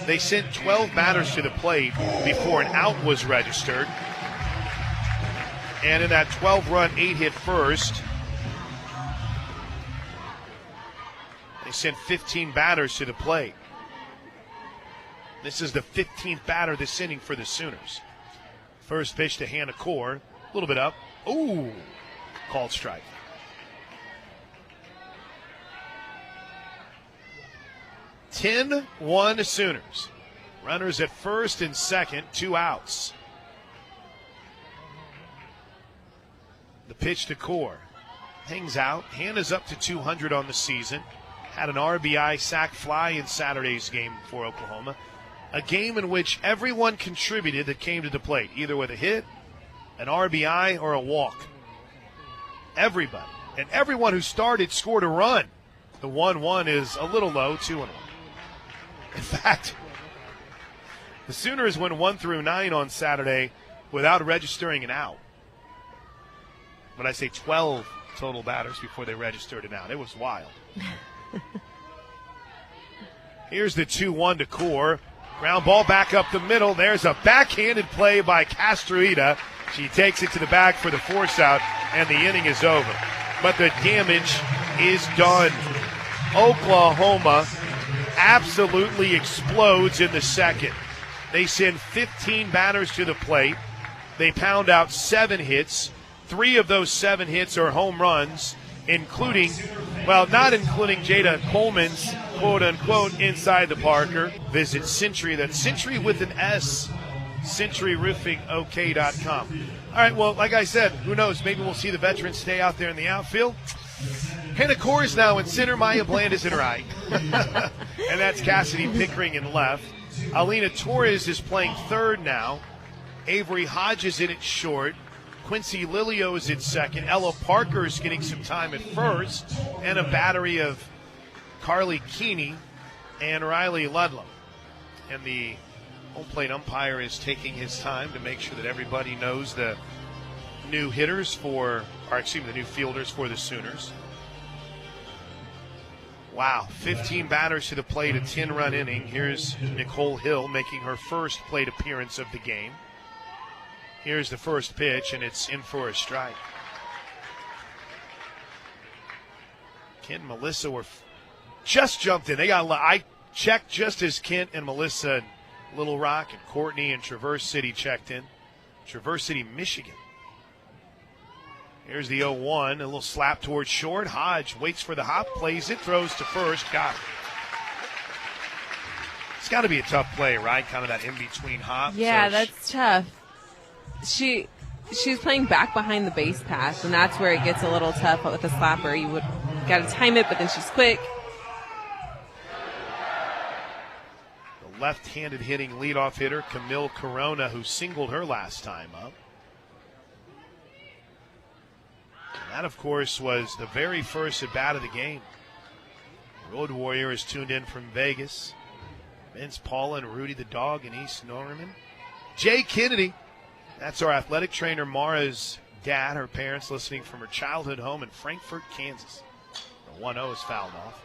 they sent 12 batters to the plate before an out was registered. And in that 12-run, 8-hit first, they sent 15 batters to the plate. This is the 15th batter this inning for the Sooners. First pitch to Hannah Core, a little bit up. Ooh, called strike. (10-1) Sooners. Runners at first and second, 2 outs. The pitch to Core. Hangs out. Hannah's up to 200 on the season. Had an RBI sac fly in Saturday's game for Oklahoma. A game in which everyone contributed that came to the plate, either with a hit, an RBI, or a walk. Everybody. And everyone who started scored a run. The 1-1 is a little low, 2-1. In fact, the Sooners went 1 through 9 on Saturday without registering an out. when I say 12 total batters before they registered it out. It was wild. Here's the 2-1 to Core. Ground ball back up the middle. There's a backhanded play by Castroita. She takes it to the bag for the force out, and the inning is over. But the damage is done. Oklahoma absolutely explodes in the second. They send 15 batters to the plate. They pound out 7 hits. 3 of those 7 hits are home runs, including, well, not including Jada Coleman's quote-unquote inside the Parker. Visit Century, that's Century with an S, CenturyRoofingOK.com. All right, well, like I said, who knows? Maybe we'll see the veterans stay out there in the outfield. Hannah Core's now in center, Maya Bland is in right. And that's Cassidy Pickering in left. Alina Torres is playing third now. Avery Hodges in at short. Quincy Lilio is at second. Ella Parker is getting some time at first. And a battery of Carly Keeney and Riley Ludlam. And the home plate umpire is taking his time to make sure that everybody knows the new hitters the new fielders for the Sooners. Wow, 15 batters to the plate, a 10-run inning. Here's Nicole Hill making her first plate appearance of the game. Here's the first pitch, and it's in for a strike. Kent and Melissa were just jumped in. I checked just as Kent and Melissa in Little Rock and Courtney and Traverse City checked in. Traverse City, Michigan. Here's the 0-1, a little slap towards short. Hodge waits for the hop, plays it, throws to first, got it. It's got to be a tough play, right? Kind of that in-between hop. Yeah, that's tough. She's playing back behind the base path, and that's where it gets a little tough with the slapper. You got to time it, but then she's quick. The left-handed hitting leadoff hitter, Camille Corona, who singled her last time up. And that, of course, was the very first at-bat of the game. Road Warrior is tuned in from Vegas. Vince Paula and Rudy the dog in East Norman. Jay Kennedy. That's our athletic trainer, Mara's dad, her parents listening from her childhood home in Frankfort, Kansas. The 1-0 is fouled off.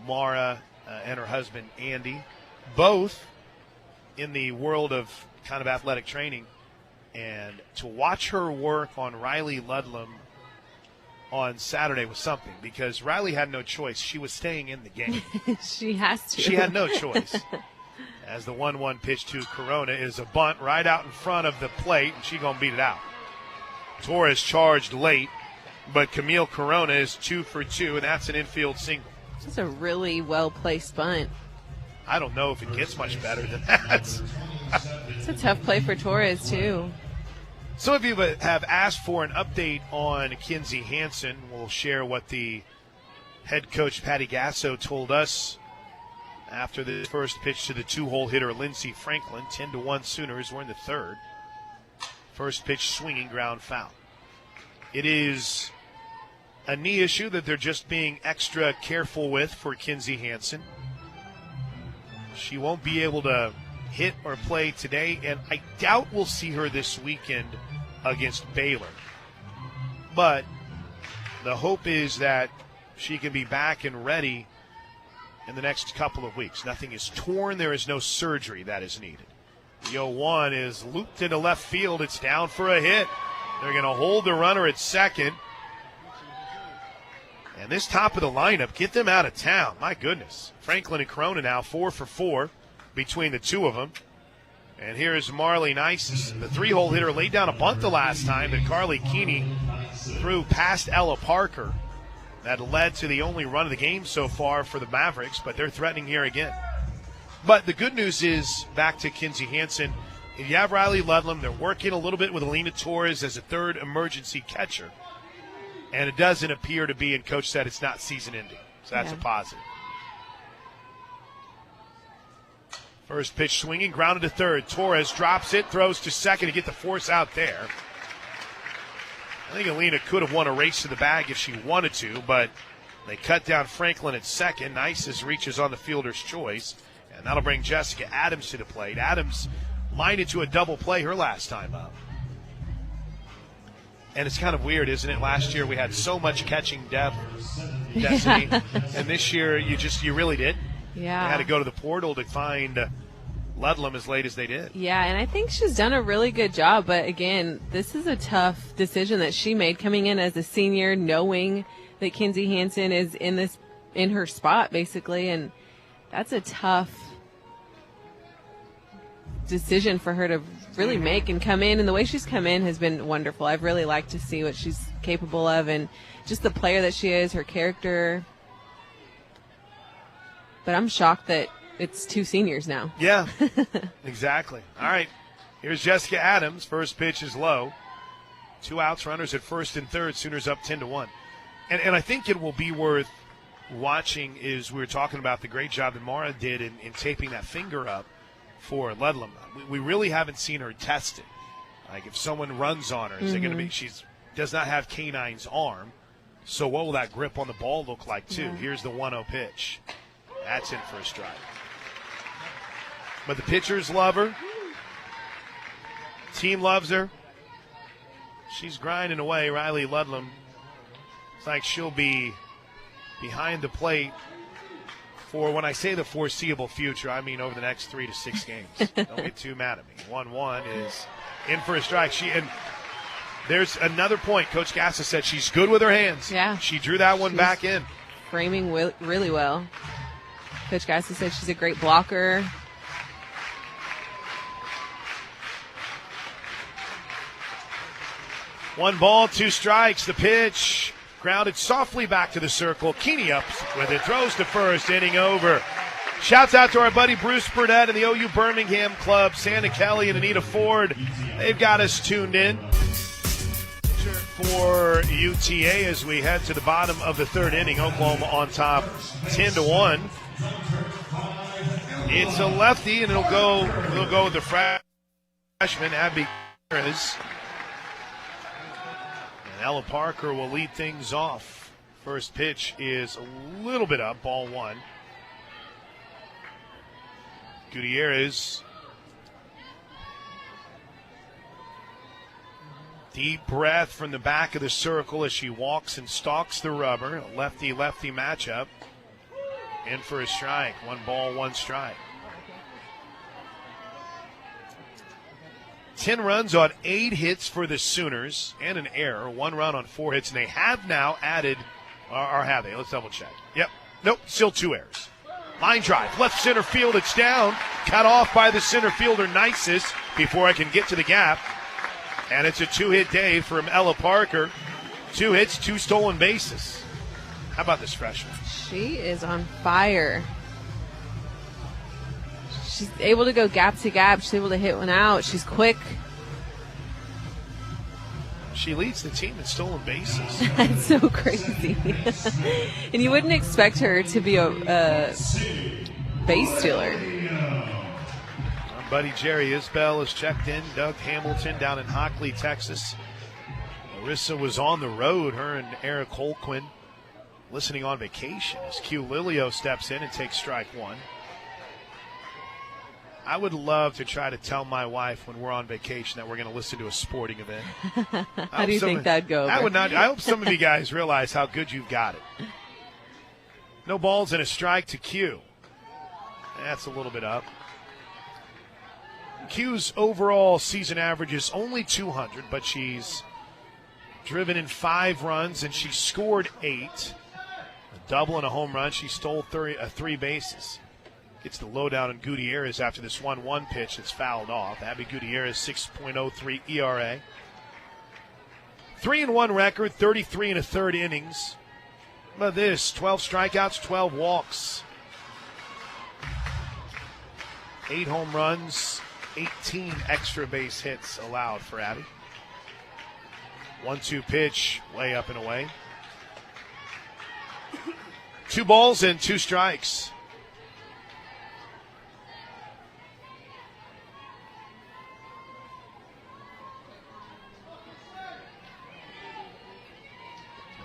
Mara and her husband, Andy, both in the world of kind of athletic training. And to watch her work on Riley Ludlam on Saturday was something, because Riley had no choice. She was staying in the game. She has to. She had no choice. As the 1-1 pitch to Corona is a bunt right out in front of the plate, and she's going to beat it out. Torres charged late, but Camille Corona is 2 for 2, and that's an infield single. This is a really well-placed bunt. I don't know if it gets much better than that. It's a tough play for Torres, too. Some of you have asked for an update on Kinsey Hansen. We'll share what the head coach, Patty Gasso, told us after the first pitch to the 2-hole hitter, Lindsey Franklin. 10-1 Sooners. We're in the third. First pitch swinging, ground foul. It is a knee issue that they're just being extra careful with for Kinsey Hansen. She won't be able to hit or play today, and I doubt we'll see her this weekend against Baylor. But the hope is that she can be back and ready in the next couple of weeks. Nothing is torn. There is no surgery that is needed. The 0-1 is looped into left field. It's down for a hit. They're going to hold the runner at second. And this top of the lineup, get them out of town. My goodness. Franklin and Corona now 4 for 4 between the two of them. And here's Marley Nice, the 3-hole hitter, laid down a bunt the last time that Carly Keeney threw past Ella Parker. That led to the only run of the game so far for the Mavericks, but they're threatening here again. But the good news is, back to Kinsey Hansen, if you have Riley Ludlam, they're working a little bit with Alina Torres as a third emergency catcher. And it doesn't appear to be, and Coach said it's not season ending. So that's a positive. First pitch swinging, grounded to third. Torres drops it, throws to second to get the force out there. I think Alina could have won a race to the bag if she wanted to, but they cut down Franklin at second. Nices reaches on the fielder's choice, and that'll bring Jessica Adams to the plate. Adams lined into a double play her last time up. And it's kind of weird, isn't it? Last year we had so much catching destiny, and this year you really did. Yeah. You had to go to the portal to find Ludlam as late as they did. Yeah, and I think she's done a really good job. But again, this is a tough decision that she made coming in as a senior, knowing that Kinsey Hansen is in her spot basically, and that's a tough decision for her to really make and come in. And the way she's come in has been wonderful. I've really liked to see what she's capable of and just the player that she is, her character. But I'm shocked that it's 2 seniors now. Yeah, exactly. All right, here's Jessica Adams. First pitch is low. 2 outs, runners at first and third. Sooners up 10-1. And I think it will be worth watching is we were talking about the great job that Mara did in taping that finger up for Ludlam. We really haven't seen her tested. Like if someone runs on her, is it going to be, does not have K9's arm. So what will that grip on the ball look like too? Yeah. Here's the 1-0 pitch. That's in for a strike. But the pitchers love her. Team loves her. She's grinding away. Riley Ludlam. It's like she'll be behind the plate for, when I say the foreseeable future, I mean over the next 3 to 6 games. Don't get too mad at me. 1-1 is in for a strike. And there's another point. Coach Gassa said she's good with her hands. Yeah. She drew that one back in. Framing really well. Coach Gassa said she's a great blocker. One ball, 2 strikes. The pitch grounded softly back to the circle. Keeney up with it. Throws to first. Inning over. Shouts out to our buddy Bruce Burnett and the OU Birmingham Club. Santa Kelly and Anita Ford. They've got us tuned in for UTA as we head to the bottom of the 3rd inning. Oklahoma on top 10-1. It's a lefty, and it'll go with the freshman, Abby Gutierrez. And Ella Parker will lead things off. First pitch is a little bit up, ball 1. Gutierrez. Deep breath from the back of the circle as she walks and stalks the rubber. A lefty-lefty matchup. In for a strike. 1 ball, 1 strike. 10 runs on 8 hits for the Sooners and an error. 1 run on 4 hits, and they have now added, or have they? Let's double check. Yep. Nope, still 2 errors. Line drive, left center field, it's down. Cut off by the center fielder, Nisus, before I can get to the gap. And it's a 2-hit day from Ella Parker. 2 hits, 2 stolen bases. How about this freshman? She is on fire. She's able to go gap to gap. She's able to hit one out. She's quick. She leads the team in stolen bases. That's so crazy. And you wouldn't expect her to be a base stealer. Our buddy Jerry Isbell is checked in. Doug Hamilton down in Hockley, Texas. Marissa was on the road, her and Eric Holquin, listening on vacation as Q Lilio steps in and takes strike 1. I would love to try to tell my wife when we're on vacation that we're going to listen to a sporting event. How do you think that'd go over? I would not. I hope some of you guys realize how good you've got it. No balls and a strike to Q. That's a little bit up. Q's overall season average is only 200, but she's driven in 5 runs and she scored 8. A double and a home run. She stole 3 bases. Gets the lowdown on Gutierrez after this 1-1 pitch that's fouled off. Abby Gutierrez, 6.03 ERA. 3-1 record, 33 1/3 innings. How about this? 12 strikeouts, 12 walks. 8 home runs, 18 extra base hits allowed for Abby. 1-2 pitch, way up and away. 2 balls and 2 strikes.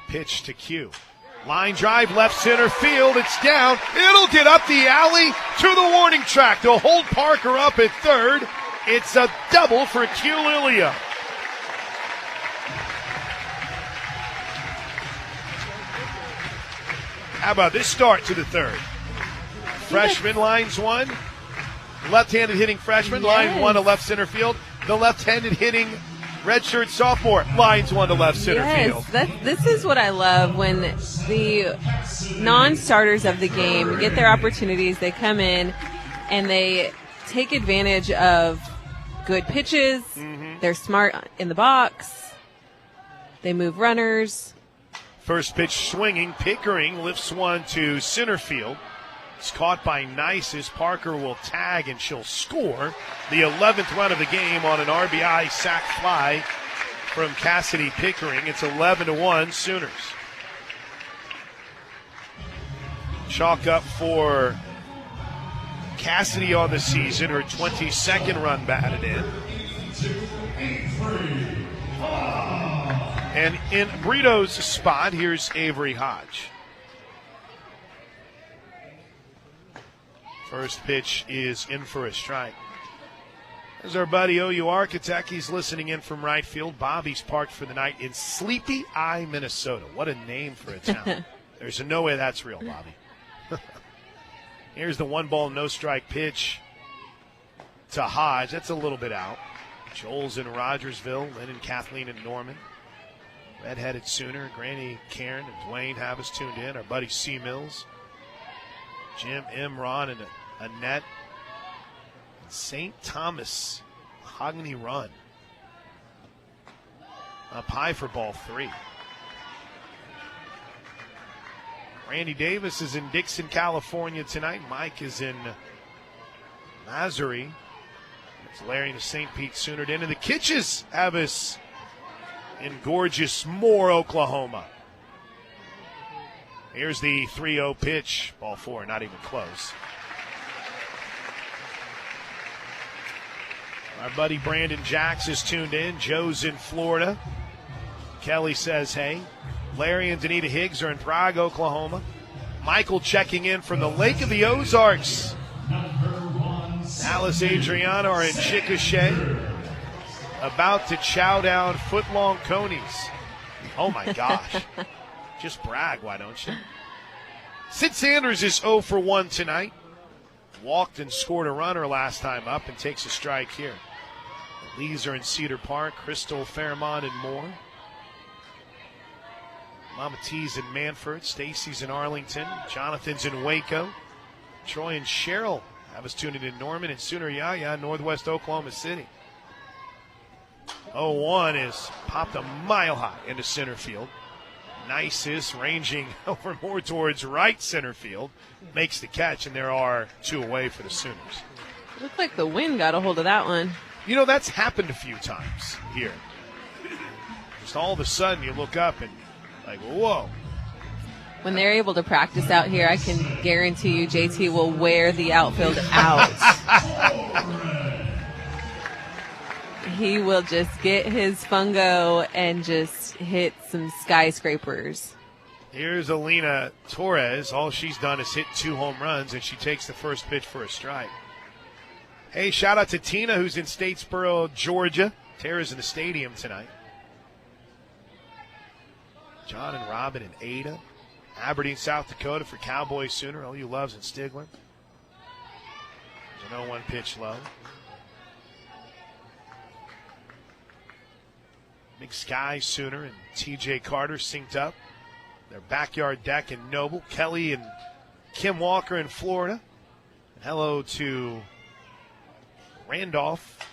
Pitch to Q. Line drive, left center field. It's down. It'll get up the alley to the warning track. They'll hold Parker up at third. It's a double for Q Lilia. How about this start to the third? Freshman lines one. Left-handed hitting freshman, line one to left center field. The left-handed hitting redshirt sophomore, lines one to left center field. This is what I love when the non-starters of the game get their opportunities. They come in and they take advantage of good pitches. Mm-hmm. They're smart in the box. They move runners. First pitch swinging. Pickering lifts one to center field. It's caught by Nice as Parker will tag and she'll score the 11th run of the game on an RBI sac fly from Cassidy Pickering. It's 11-1 Sooners. Chalk up for Cassidy on the season, her 22nd run batted in. And in Brito's spot, here's Avery Hodge. First pitch is in for a strike. There's our buddy OU Architect. He's listening in from right field. Bobby's parked for the night in Sleepy Eye, Minnesota. What a name for a town. There's no way that's real, Bobby. Here's the 1-ball, no-strike pitch to Hodge. That's a little bit out. Joel's in Rogersville. Lynn and Kathleen in Norman. Red-headed Sooner. Granny Karen and Dwayne have us tuned in. Our buddy C. Mills. Jim, Ron, and Annette. St. Thomas, Mahogany Run. Up high for ball 3. Randy Davis is in Dixon, California tonight. Mike is in Missouri. It's Larry and the St. Pete Sooner. And the Kitches have us in gorgeous Moore, Oklahoma. Here's the 3-0 pitch. Ball 4, not even close. Our buddy Brandon Jacks is tuned in. Joe's in Florida. Kelly says hey. Larry and Danita Higgs are in Prague, Oklahoma. Michael checking in from the Lake of the Ozarks. Alice Adriana are in Chickasha. About to chow down foot-long conies. Oh, my gosh. Just brag, why don't you? Sid Sanders is 0 for 1 tonight. Walked and scored a runner last time up and takes a strike here. The Lees are in Cedar Park, Crystal, Fairmont, and more. Mama T's in Manford, Stacy's in Arlington, Jonathan's in Waco. Troy and Cheryl have us tuned in Norman, and Sooner Yaya, Northwest Oklahoma City. 0-1 is popped a mile high into center field. Nice is ranging over more towards right center field. Makes the catch, and there are 2 away for the Sooners. Looks like the wind got a hold of that one. You know, that's happened a few times here. Just all of a sudden you look up and like, whoa. When they're able to practice out here, I can guarantee you JT will wear the outfield out. He will just get his fungo and just hit some skyscrapers. Here's Alina Torres. All she's done is hit 2 home runs, and she takes the first pitch for a strike. Hey, shout out to Tina, who's in Statesboro, Georgia. Tara's in the stadium tonight. John and Robin and Ada. Aberdeen, South Dakota for Cowboys Sooner. OU loves in Stigler. There's an 0-1 pitch low. Big Sky Sooner and TJ Carter synced up. Their backyard deck in Noble. Kelly and Kim Walker in Florida. And hello to Randolph,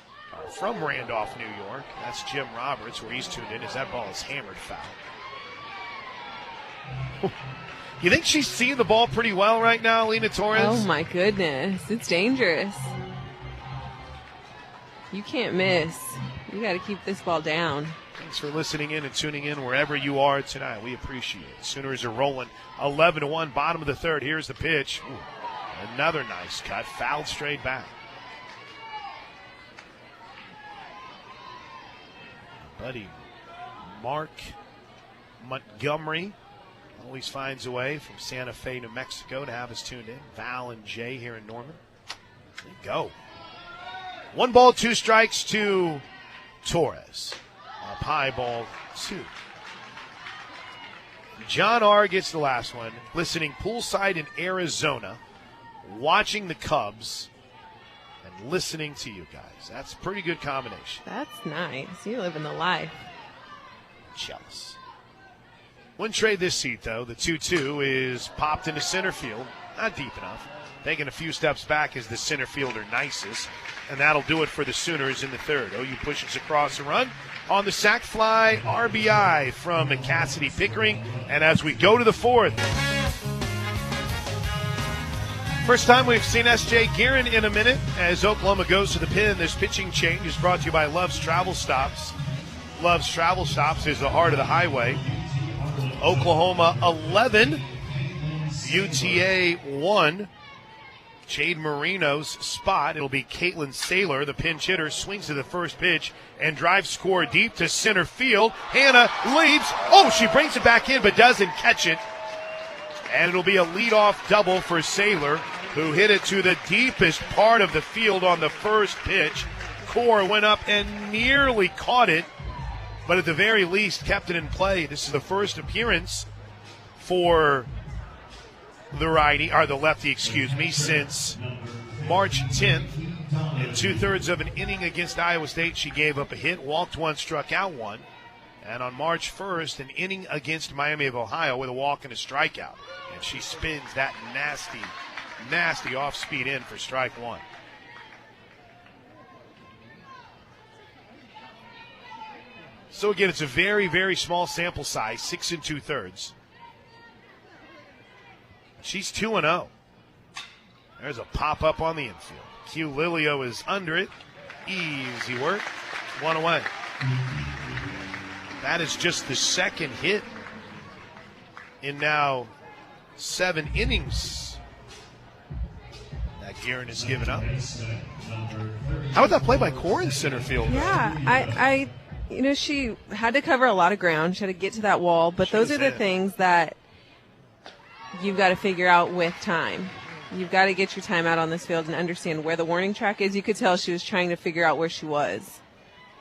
from Randolph, New York. That's Jim Roberts, where he's tuned in as that ball is hammered foul. You think she's seeing the ball pretty well right now, Lena Torres? Oh, my goodness. It's dangerous. You can't miss. You got to keep this ball down. Thanks for listening in and tuning in wherever you are tonight. We appreciate it. Sooners are rolling 11-1, bottom of the third. Here's the pitch. Ooh, another nice cut, fouled straight back. Buddy Mark Montgomery always finds a way from Santa Fe, New Mexico, to have us tuned in. Val and Jay here in Norman. There you go. 1 ball, 2 strikes to Torres. Up high, ball 2. John R. gets the last one, listening poolside in Arizona, watching the Cubs, and listening to you guys. That's a pretty good combination. That's nice. You live in the life. Jealous. Wouldn't trade this seat, though. The 2-2 is popped into center field. Not deep enough. Taking a few steps back is the center fielder, Nisus. And that'll do it for the Sooners in the third. OU pushes across the run. On the sac fly, RBI from Cassidy Pickering. And as we go to the fourth, first time we've seen S.J. Guerin in a minute as Oklahoma goes to the pin. This pitching change is brought to you by Love's Travel Stops. Love's Travel Stops is the heart of the highway. Oklahoma 11, UTA 1. Jade Marino's spot. It'll be Caitlin Saylor, the pinch hitter, swings to the first pitch and drives score deep to center field. Hannah leaps. Oh, she brings it back in but doesn't catch it. And it'll be a leadoff double for Saylor, who hit it to the deepest part of the field on the first pitch. Core went up and nearly caught it, but at the very least kept it in play. This is the first appearance for the lefty, since March 10th. In 2/3 of an inning against Iowa State, she gave up a hit, walked one, struck out one. And on March 1st, an inning against Miami of Ohio with a walk and a strikeout. And she spins that nasty, nasty off-speed in for strike one. So again, it's a very, very small sample size, 6 2/3. She's 2-0. There's a pop-up on the infield. Q Lilio is under it. Easy work. One away. That is just the second hit in now 7 innings that Guerin has given up. How about that play by Core in center field? Yeah, she had to cover a lot of ground. She had to get to that wall. But those are the things that you've got to figure out with time. You've got to get your time out on this field and understand where the warning track is. You could tell she was trying to figure out where she was.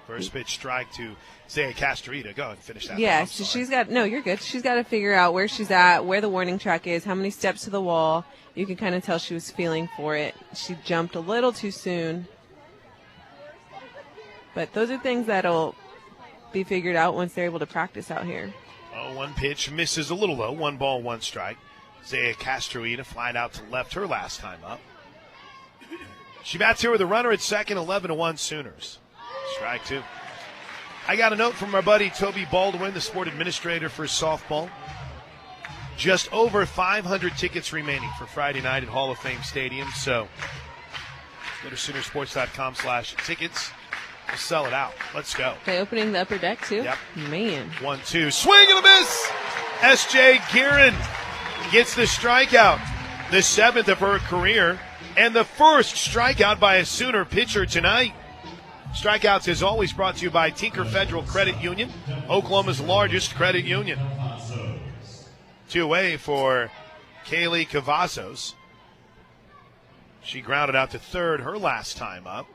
First pitch strike to Zaya Castorita. Go and finish that. Yeah, so you're good. She's got to figure out where she's at, where the warning track is, how many steps to the wall. You can kind of tell she was feeling for it. She jumped a little too soon. But those are things that'll be figured out once they're able to practice out here. Oh, one pitch misses a little low. 1 ball, 1 strike. Zaya Castorita flying out to left her last time up. She bats here with a runner at second, 11-1 Sooners. Strike 2. I got a note from our buddy Toby Baldwin, the sport administrator for softball. Just over 500 tickets remaining for Friday night at Hall of Fame Stadium. So go to Soonersports.com/tickets. We'll sell it out. Let's go. They opening the upper deck too? Yep. Man. 1-2. Swing and a miss. S.J. Guerin gets the strikeout, the 7th of her career, and the first strikeout by a Sooner pitcher tonight. Strikeouts is always brought to you by Tinker Federal Credit Union, Oklahoma's largest credit union. 2 away for Kaylee Cavazos. She grounded out to third her last time up.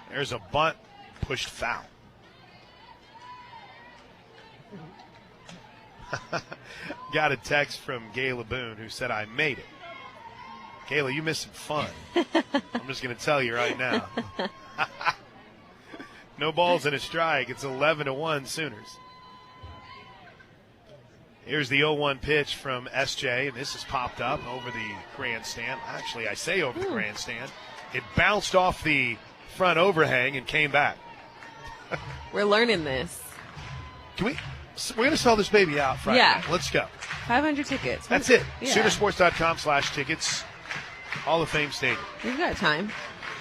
There's a bunt pushed foul. Got a text from Gayla Boone who said, I made it. Kayla, you missed some fun. I'm just going to tell you right now. No balls and a strike. It's 11-1 Sooners. Here's the 0-1 pitch from SJ, and this has popped up over the grandstand. Actually, I say over the grandstand. It bounced off the front overhang and came back. We're learning this. We're going to sell this baby out Friday. Yeah. Let's go. 500 tickets. That's it. Yeah. Soonersports.com/tickets. Hall of Fame Stadium. We've got time.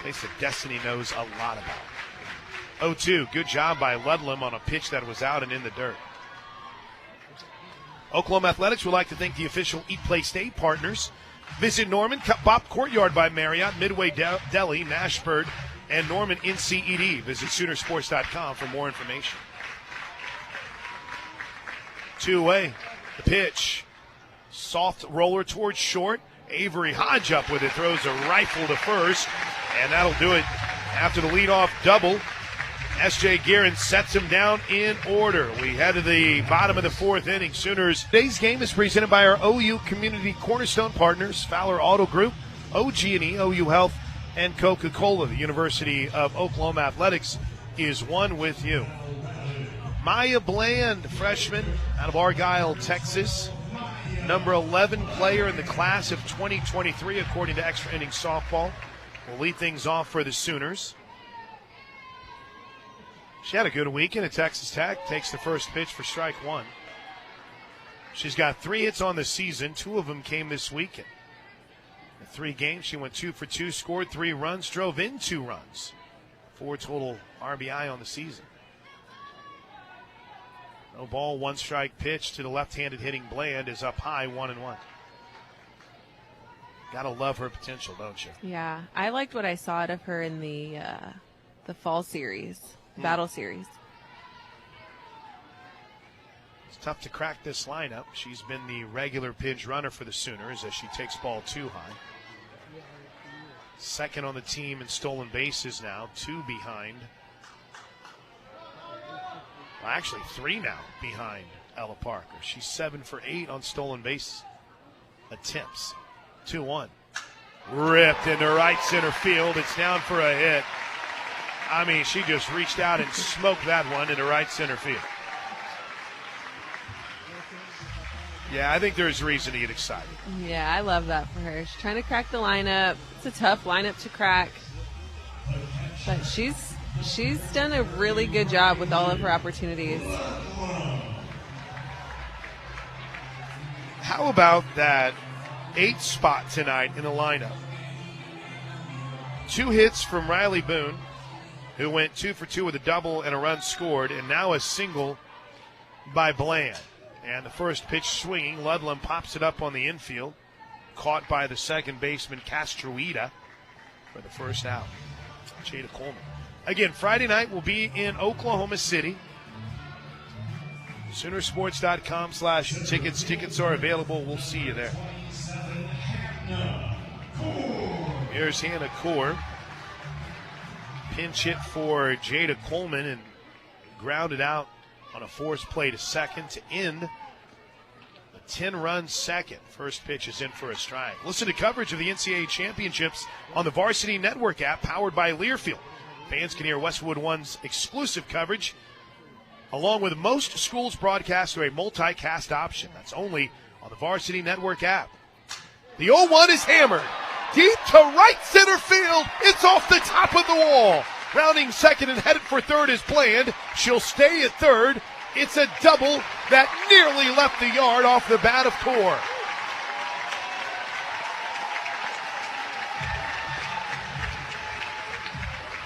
Place that Destiny knows a lot about. 0-2. Good job by Ludlam on a pitch that was out and in the dirt. Oklahoma Athletics would like to thank the official Eat Play Stay partners. Visit Norman, Bop Courtyard by Marriott, Midway Deli, Nashburg, and Norman NCED. Visit Soonersports.com for more information. 2 away. The pitch. Soft roller towards short. Avery Hodge up with it. Throws a rifle to first. And that'll do it after the leadoff double. S.J. Guerin sets him down in order. We head to the bottom of the fourth inning. Sooners. Today's game is presented by our OU Community Cornerstone partners, Fowler Auto Group, OG&E, OU Health, and Coca-Cola. The University of Oklahoma Athletics is one with you. Maya Bland, freshman out of Argyle, Texas. Number 11 player in the class of 2023, according to Extra Innings Softball. Will lead things off for the Sooners. She had a good weekend at Texas Tech. Takes the first pitch for strike one. She's got 3 hits on the season. 2 of them came this weekend. In 3 games, she went 2 for 2, scored 3 runs, drove in 2 runs. 4 total RBI on the season. No ball, 1 strike pitch to the left-handed hitting Bland is up high, 1-1. Gotta love her potential, don't you? Yeah, I liked what I saw out of her in the fall series, battle series. It's tough to crack this lineup. She's been the regular pinch runner for the Sooners as she takes ball 2 high. Second on the team in stolen bases now, 2 behind. Well, actually 3 now behind Ella Parker. She's 7 for 8 on stolen base attempts. 2-1. Ripped into right center field. It's down for a hit. I mean, she just reached out and smoked that one into right center field. Yeah, I think there's reason to get excited. Yeah, I love that for her. She's trying to crack the lineup. It's a tough lineup to crack. But she's done a really good job with all of her opportunities. How about that 8th spot tonight in the lineup? 2 hits from Riley Boone, who went 2 for 2 with a double and a run scored, and now a single by Bland. And the first pitch swinging, Ludlam pops it up on the infield, caught by the second baseman Castroida for the first out. Jada Coleman. Again, Friday night will be in Oklahoma City. Soonersports.com/tickets. Tickets are available. We'll see you there. Here's Hannah Core. Pinch hit for Jada Coleman and grounded out on a forced play to second to end a 10-run second. First pitch is in for a strike. Listen to coverage of the NCAA championships on the Varsity Network app powered by Learfield. Fans can hear Westwood One's exclusive coverage, along with most schools broadcast through a multicast option. That's only on the Varsity Network app. The 0-1 is hammered. Deep to right center field. It's off the top of the wall. Rounding second and headed for third is Bland. She'll stay at third. It's a double that nearly left the yard off the bat of Core.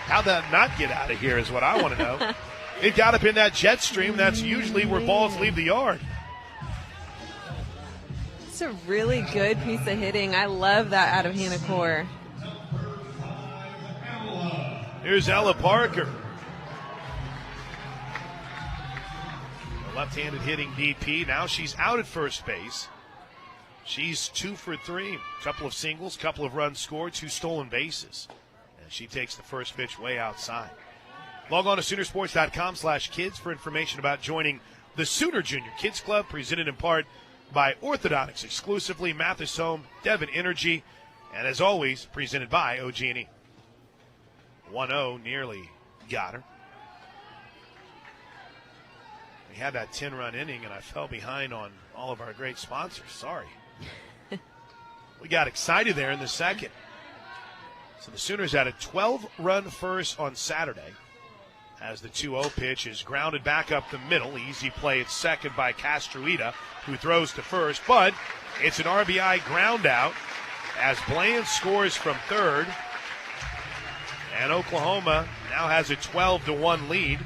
How'd that not get out of here is what I want to know. It got up in that jet stream. That's usually where balls leave the yard. It's a really good piece of hitting. I love that out of Hannah Core. Here's Ella Parker. A left-handed hitting DP. Now she's out at first base. She's 2 for 3. Couple of singles, couple of runs scored, 2 stolen bases. And she takes the first pitch way outside. Log on to Soonersports.com/kids for information about joining the Sooner Junior Kids Club, presented in part by Orthodontics, exclusively Mathis Home, Devon Energy, and as always, presented by OG&E. 1-0, nearly got her. We had that 10-run inning, and I fell behind on all of our great sponsors. Sorry. We got excited there in the second. So the Sooners had a 12-run first on Saturday as the 2-0 pitch is grounded back up the middle. Easy play at second by Castroida, who throws to first, but it's an RBI ground out as Bland scores from third. And Oklahoma now has a 12-1 lead.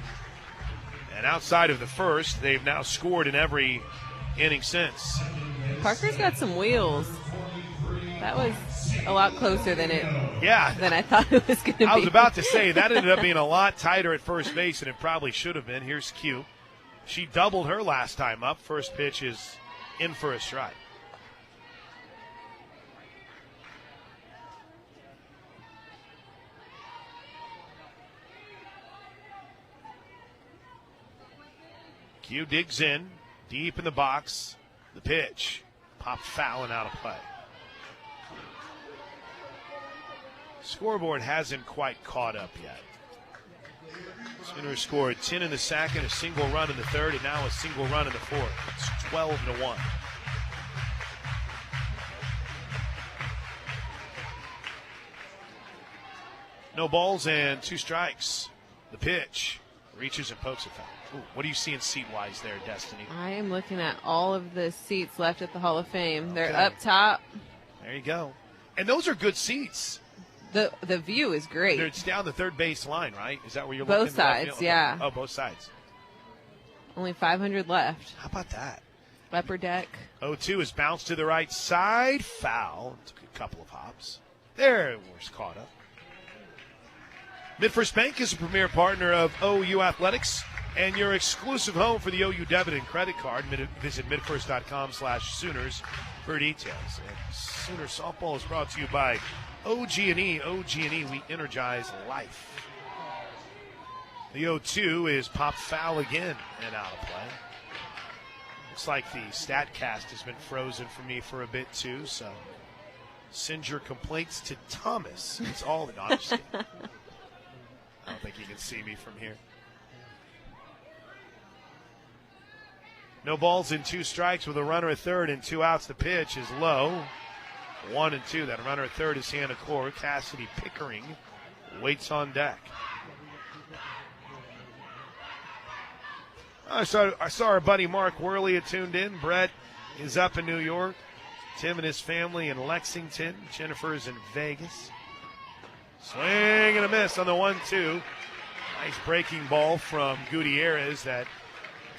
And outside of the first, they've now scored in every inning since. Parker's got some wheels. That was a lot closer than I thought it was going to be. I was about to say, that ended up being a lot tighter at first base than it probably should have been. Here's Q. She doubled her last time up. First pitch is in for a strike. Q digs in, deep in the box. The pitch. Pop foul and out of play. Scoreboard hasn't quite caught up yet. Sooners scored 10 in the second, a single run in the third, and now a single run in the fourth. It's 12-1. No balls and 2 strikes. The pitch reaches and pokes it foul. Ooh, what are you seeing seat-wise there, Destiny? I am looking at all of the seats left at the Hall of Fame. Okay. They're up top. There you go. And those are good seats. The view is great. It's down the third base line, right? Is that where you're both looking? Sides, okay. yeah. Oh, both sides. Only 500 left. How about that? Upper deck. 0-2 is bounced to the right side. Foul. Took a couple of hops. There, it was caught up. MidFirst Bank is a premier partner of OU Athletics and your exclusive home for the OU debit and credit card. Visit midfirst.com/Sooners for details. And Sooner softball is brought to you by OG&E. OG&E, we energize life. The 0-2 is popped foul again and out of play. Looks like the StatCast has been frozen for me for a bit too, so send your complaints to Thomas. It's all in honesty. I don't think you can see me from here. No balls and 2 strikes with a runner at third and 2 outs. The pitch is low. 1-2. That runner at third is Hannah Core. Cassidy Pickering waits on deck. I saw our buddy Mark Worley had tuned in. Brett is up in New York. Tim and his family in Lexington. Jennifer's in Vegas. Swing and a miss on the 1-2. Nice breaking ball from Gutierrez that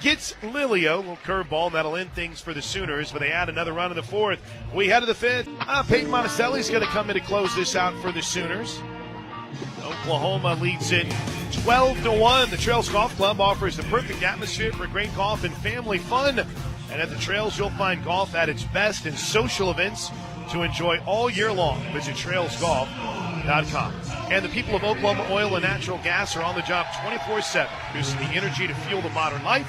gets Lilio. A little curveball that'll end things for the Sooners, but they add another run in the fourth. We head to the fifth. Peyton Monticelli's going to come in to close this out for the Sooners. Oklahoma leads it 12-1. The Trails Golf Club offers the perfect atmosphere for great golf and family fun. And at the Trails, you'll find golf at its best and social events to enjoy all year long. Visit trailsgolf.com. And the people of Oklahoma Oil and Natural Gas are on the job 24/7, producing the energy to fuel the modern life.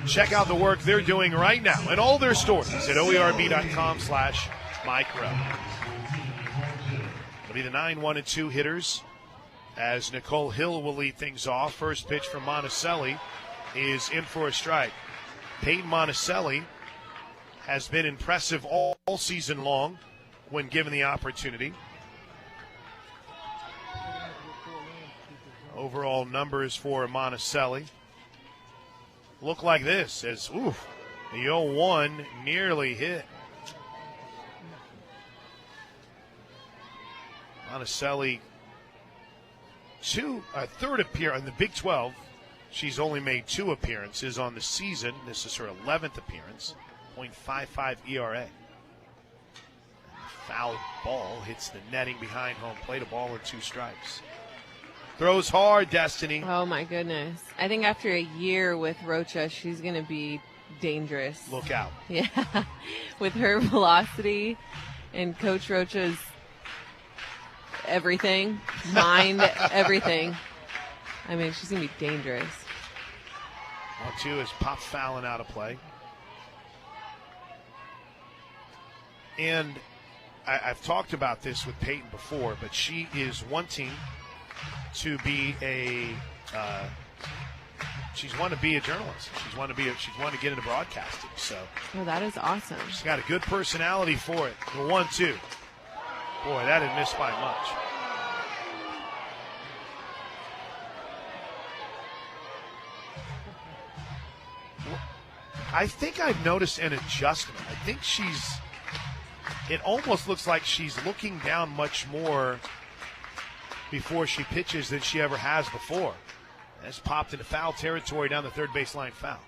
Check out the work they're doing right now and all their stores at oerb.com/micro. It'll be the 9, 1, and 2 hitters as Nicole Hill will lead things off. First pitch from Monticelli is in for a strike. Peyton Monticelli has been impressive all season long when given the opportunity. Overall numbers for Monticelli look like this as, the 0-1 nearly hit. Monticelli, third appearance in the Big 12. She's only made 2 appearances on the season. This is her 11th appearance. .55 ERA. Foul ball hits the netting behind home plate. A ball and 2 strikes. Throws hard, Destiny. Oh, my goodness. I think after a year with Rocha, she's going to be dangerous. Look out. Yeah. With her velocity and Coach Rocha's everything, mind, everything. I mean, she's going to be dangerous. 1-2 is pop foul and out of play. And I've talked about this with Peyton before, but she is wanting to be she's wanted to be a journalist. She's wanted to get into broadcasting. So, that is awesome. She's got a good personality for it. The 1-2. Boy, that didn't miss by much. I think I've noticed an adjustment. I think it almost looks like she's looking down much more before she pitches than she ever has before. That's popped into foul territory down the third baseline foul.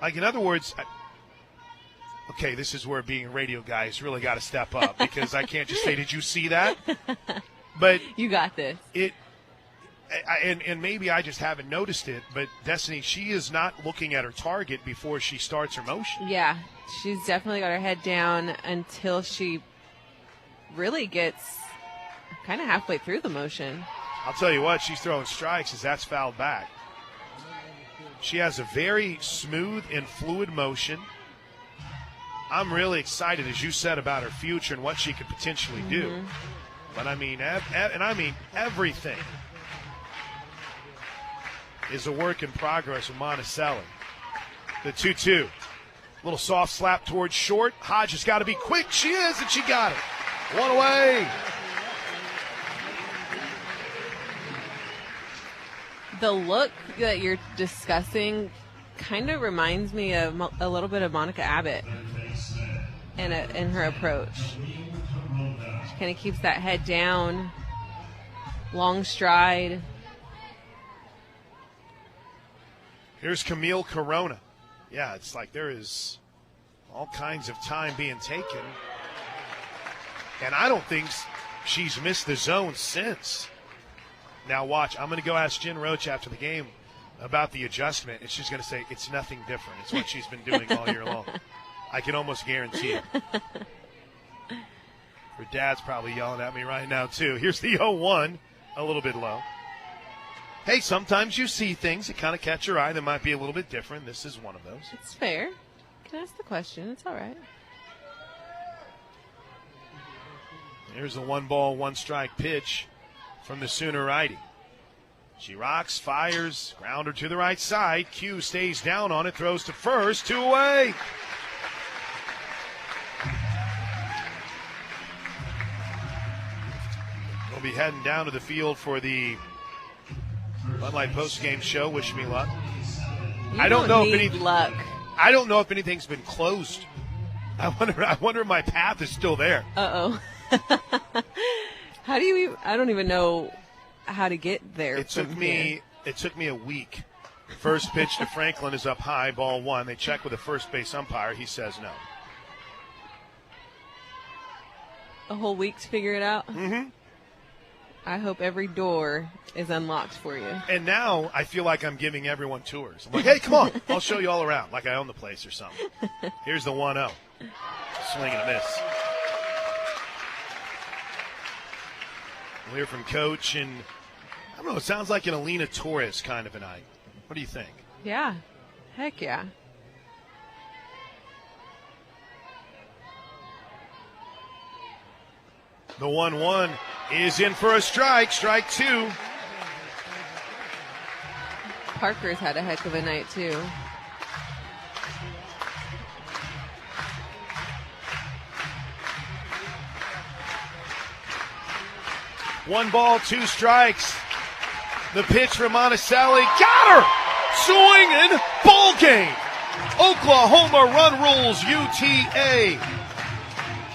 Like, in other words, okay, this is where being a radio guy has really got to step up because I can't just say, did you see that? But you got this. And maybe I just haven't noticed it, but Destiny, she is not looking at her target before she starts her motion. Yeah, she's definitely got her head down until she really gets kind of halfway through the motion. I'll tell you what, she's throwing strikes as that's fouled back. She has a very smooth and fluid motion. I'm really excited, as you said, about her future and what she could potentially do. But I mean, everything is a work in progress with Monticelli. The 2-2. Little soft slap towards short. Hodge has got to be quick. She is, and she got it. One away. The look that you're discussing kind of reminds me of a little bit of Monica Abbott in her approach. She kind of keeps that head down, long stride. Here's Camille Corona. Yeah, it's like there is all kinds of time being taken. And I don't think she's missed the zone since. Now watch, I'm going to go ask Jen Roach after the game about the adjustment, and she's going to say it's nothing different. It's what she's been doing all year long. I can almost guarantee it. Her dad's probably yelling at me right now, too. Here's the 0-1, a little bit low. Hey, sometimes you see things that kind of catch your eye that might be a little bit different. This is one of those. It's fair. You can ask the question. It's all right. Here's a 1-ball, 1-strike pitch from the Sooner righty. She rocks, fires, grounder to the right side. Q stays down on it, throws to first, 2 away. We'll be heading down to the field for the Bud Light postgame show. Wish me luck. I don't know if anything's been closed. I wonder if my path is still there. Uh-oh. How do you? I don't even know how to get there. It took me a week. First pitch to Franklin is up high, ball 1. They check with the first base umpire. He says no. A whole week to figure it out? Mm-hmm. I hope every door is unlocked for you. And now I feel like I'm giving everyone tours. I'm like, hey, come on. I'll show you all around, like I own the place or something. Here's the 1-0. Swing and a miss. We'll hear from Coach, and I don't know, it sounds like an Alina Torres kind of a night. What do you think? Yeah. Heck yeah. The 1-1 is in for a strike. Strike 2. Parker's had a heck of a night, too. One ball, 2 strikes. The pitch from Monticelli. Got her! Swinging. Ball game. Oklahoma run rules UTA.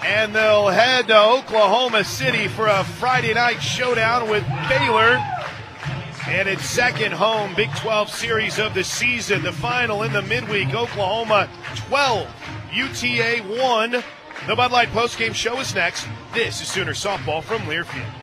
And they'll head to Oklahoma City for a Friday night showdown with Baylor. And its second home Big 12 series of the season. The final in the midweek. Oklahoma 12, UTA 1. The Bud Light postgame show is next. This is Sooner Softball from Learfield.